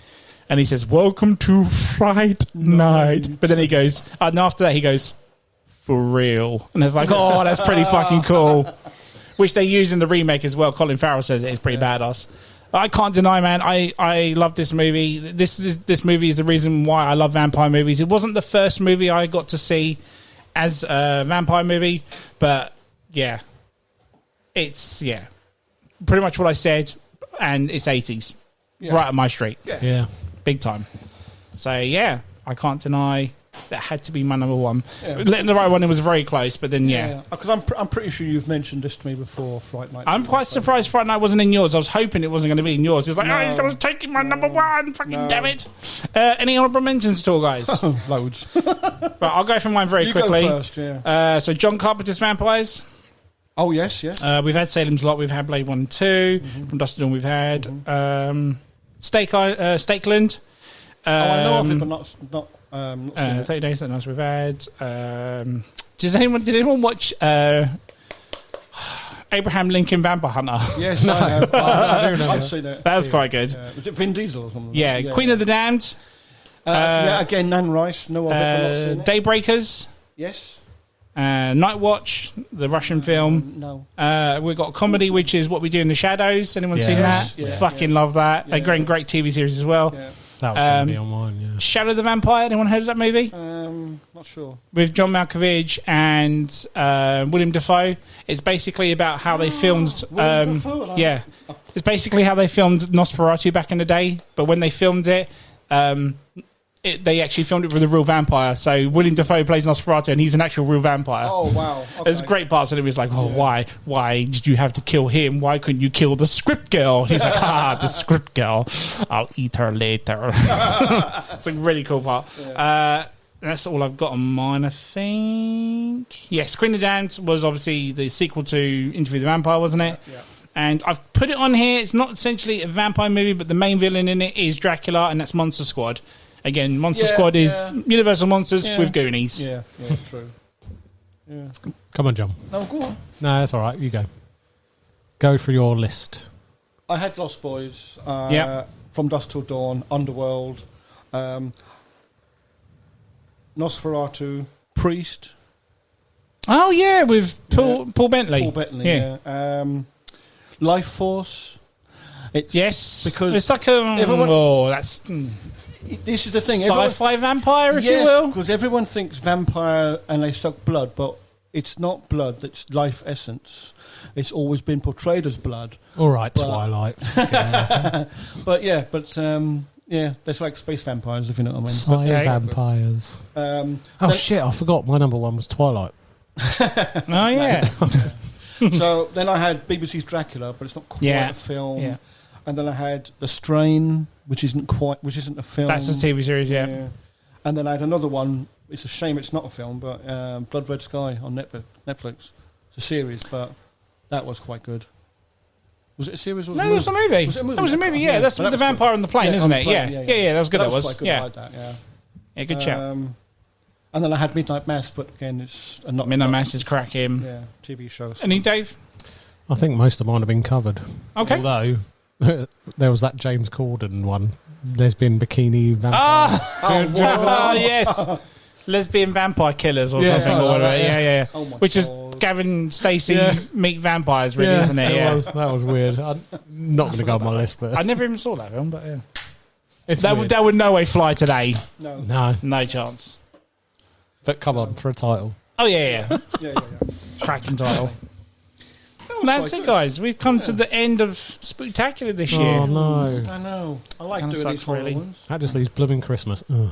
and he says, "Welcome to Fright Night." But then he goes, and after that he goes, "For real." And it's like, oh, that's pretty fucking cool. Which they use in the remake as well. Colin Farrell says it's pretty badass. I can't deny, man, I love this movie. This movie is the reason why I love vampire movies. It wasn't the first movie I got to see as a vampire movie, but it's pretty much what I said, and it's 80s, right up my street, big time. So I can't deny that had to be my number one. Letting the Right One, it was very close, but then because I'm pretty sure you've mentioned this to me before, Fright Night. I'm quite surprised Fright Night wasn't in yours. I was hoping it wasn't going to be in yours. It's like, he's going to take my number one. Fucking damn it. Any honourable mentions at all, guys? Loads. Right, I'll go for mine very quickly. Go first, so John Carpenter's Vampires. Oh, yes. We've had Salem's Lot. We've had Blade 1 and 2. From Dust to Dawn we've had Stakeland. I know of it, but not 30 Days That Nice we've had. Did anyone watch Abraham Lincoln Vampire Hunter? Yes, I have. I've seen it. That was quite good. Was it Vin Diesel or something? Yeah, Queen of the Damned. Again, Nan Rice. No of it, but not seen it. Daybreakers. Yes. Night Watch, the Russian film. No. We've got comedy, which is What We Do in the Shadows. Anyone seen that? Fucking love that. A great TV series as well. Yeah. That was going to be on mine, Shadow the Vampire. Anyone heard of that movie? Not sure. With John Malkovich and William Dafoe. It's basically about how they filmed. It's basically how they filmed Nosferatu back in the day. But when they filmed it, they actually filmed it with a real vampire. So William Dafoe plays Nosferatu, and he's an actual real vampire. Oh, wow. Okay. There's great parts, and it was like, why did you have to kill him? Why couldn't you kill the script girl? He's like, the script girl. I'll eat her later. It's a really cool part. Yeah. That's all I've got on mine, I think. Yes, Queen of the Damned was obviously the sequel to Interview with the Vampire, wasn't it? Yeah. And I've put it on here. It's not essentially a vampire movie, but the main villain in it is Dracula, and that's Monster Squad. Again, Monster Squad is Universal Monsters with Goonies. Yeah, true. Yeah. Come on, John. No, go on. No, that's all right. You go. Go for your list. I had Lost Boys. From Dusk Till Dawn, Underworld, Nosferatu, Priest. Oh yeah, with Paul Bentley. Paul Bettany, yeah. Life Force. Yes, because it's like a this is the thing. Sci-fi vampire, if you yes, will. because everyone thinks vampire and they suck blood, but it's not blood. That's life essence. It's always been portrayed as blood. All right, Twilight. But there's like space vampires, if you know what I mean. Sci vampires. Shit! I forgot. My number one was Twilight. Oh yeah. So then I had BBC's Dracula, but it's not quite a film. Yeah. And then I had The Strain, which isn't a film. That's a TV series, yeah. And then I had another one. It's a shame it's not a film, but Blood Red Sky on Netflix. It's a series, but that was quite good. Was it a series? Or No, it was a movie. Was it a movie? That was a movie, yeah. That's with the vampire good. on the plane, isn't it? Yeah, that was good. That was quite good. yeah. I like that, yeah. Yeah, good shout. And then I had Midnight Mass, but again, it's not Midnight Mass is cracking. Yeah, TV shows. Any Dave? I think most of mine have been covered. Okay. Although there was that James Corden one, lesbian bikini vampire. Yes. Lesbian vampire killers or something. Like that, yeah. Oh my Which is God. Gavin Stacey meet vampires, really, isn't it? Yeah. That was weird. I'm not going to go on my list, but I never even saw that film, but yeah. it's That weird. would no way fly today. No, No chance. but come on, for a title. Oh, yeah. Yeah. Cracking title. was That's quite it, good. guys. We've come to the end of Spooktacular this year. Oh, no. I know. I like Kinda doing these sucks, horror really. ones. That just leaves blooming Christmas. Ugh.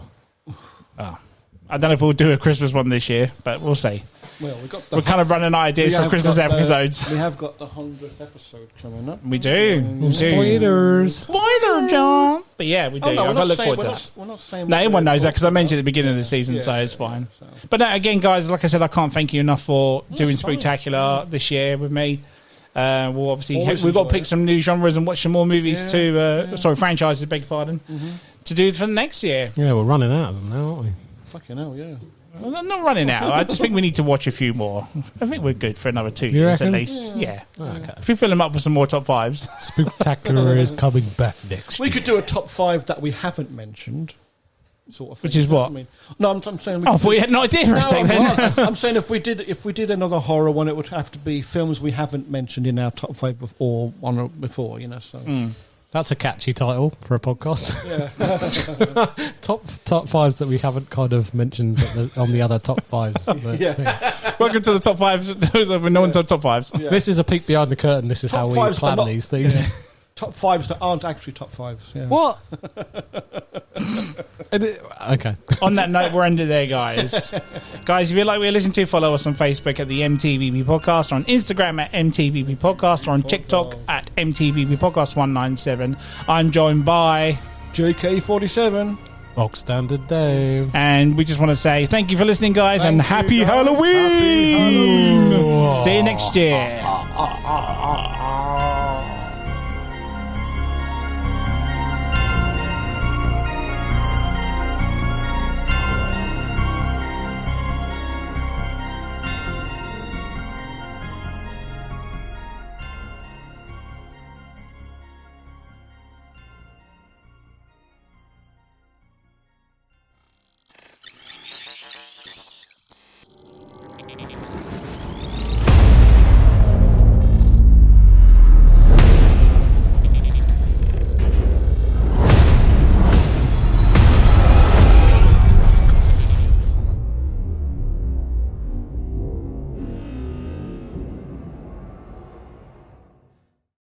I don't know if we'll do a Christmas one this year, but we'll see. Well, We're kind of running ideas for Christmas episodes. We have got the 100th episode coming up. We do. Spoilers. Spoiler, John. But yeah, we do. Oh, no, I've got to look forward to we're that. We're not saying. No, what everyone we're knows that because I talking mentioned at the about. beginning of the season, Yeah, so it's fine. so. But no, again, guys, like I said, I can't thank you enough for doing fine. Spooktacular this year with me. We'll obviously Always we've got to enjoy pick it. some new genres and watch some more movies Yeah, Sorry, franchises. Beg your pardon. To do for the next year. Yeah, we're running out of them now, aren't we? Fucking hell, yeah. Well, I'm not running out. I just think we need to watch a few more. I think we're good for another 2 You years at reckon? least. Yeah. Okay. If we fill them up with some more top fives. Spooktacular is coming back next We year. could do a top 5 that we haven't mentioned, sort of thing. Which is you know what? I mean? No, I'm saying. Oh, we had no idea for a second. I'm saying if we did another horror one, it would have to be films we haven't mentioned in our top 5 before, one before, you know. So That's a catchy title for a podcast. top fives that we haven't kind of mentioned on the other top fives. Welcome to the top fives. No one's on top fives. Yeah. This is a peek behind the curtain. This is Top how we fives, but plan not- these things. top 5s that aren't actually top 5s. Yeah. What? Okay. On that note, we're ending there, guys. Guys, if you like what you listen to, follow us on Facebook at the M.T.V.B. Podcast, or on Instagram at M.T.V.B. Podcast, or on TikTok at M.T.V.B. Podcast 197. I'm joined by... JK47. Bog Standard Dave. And we just want to say thank you for listening, guys, and Thank you, happy guys. Halloween! Happy Halloween. See you next year.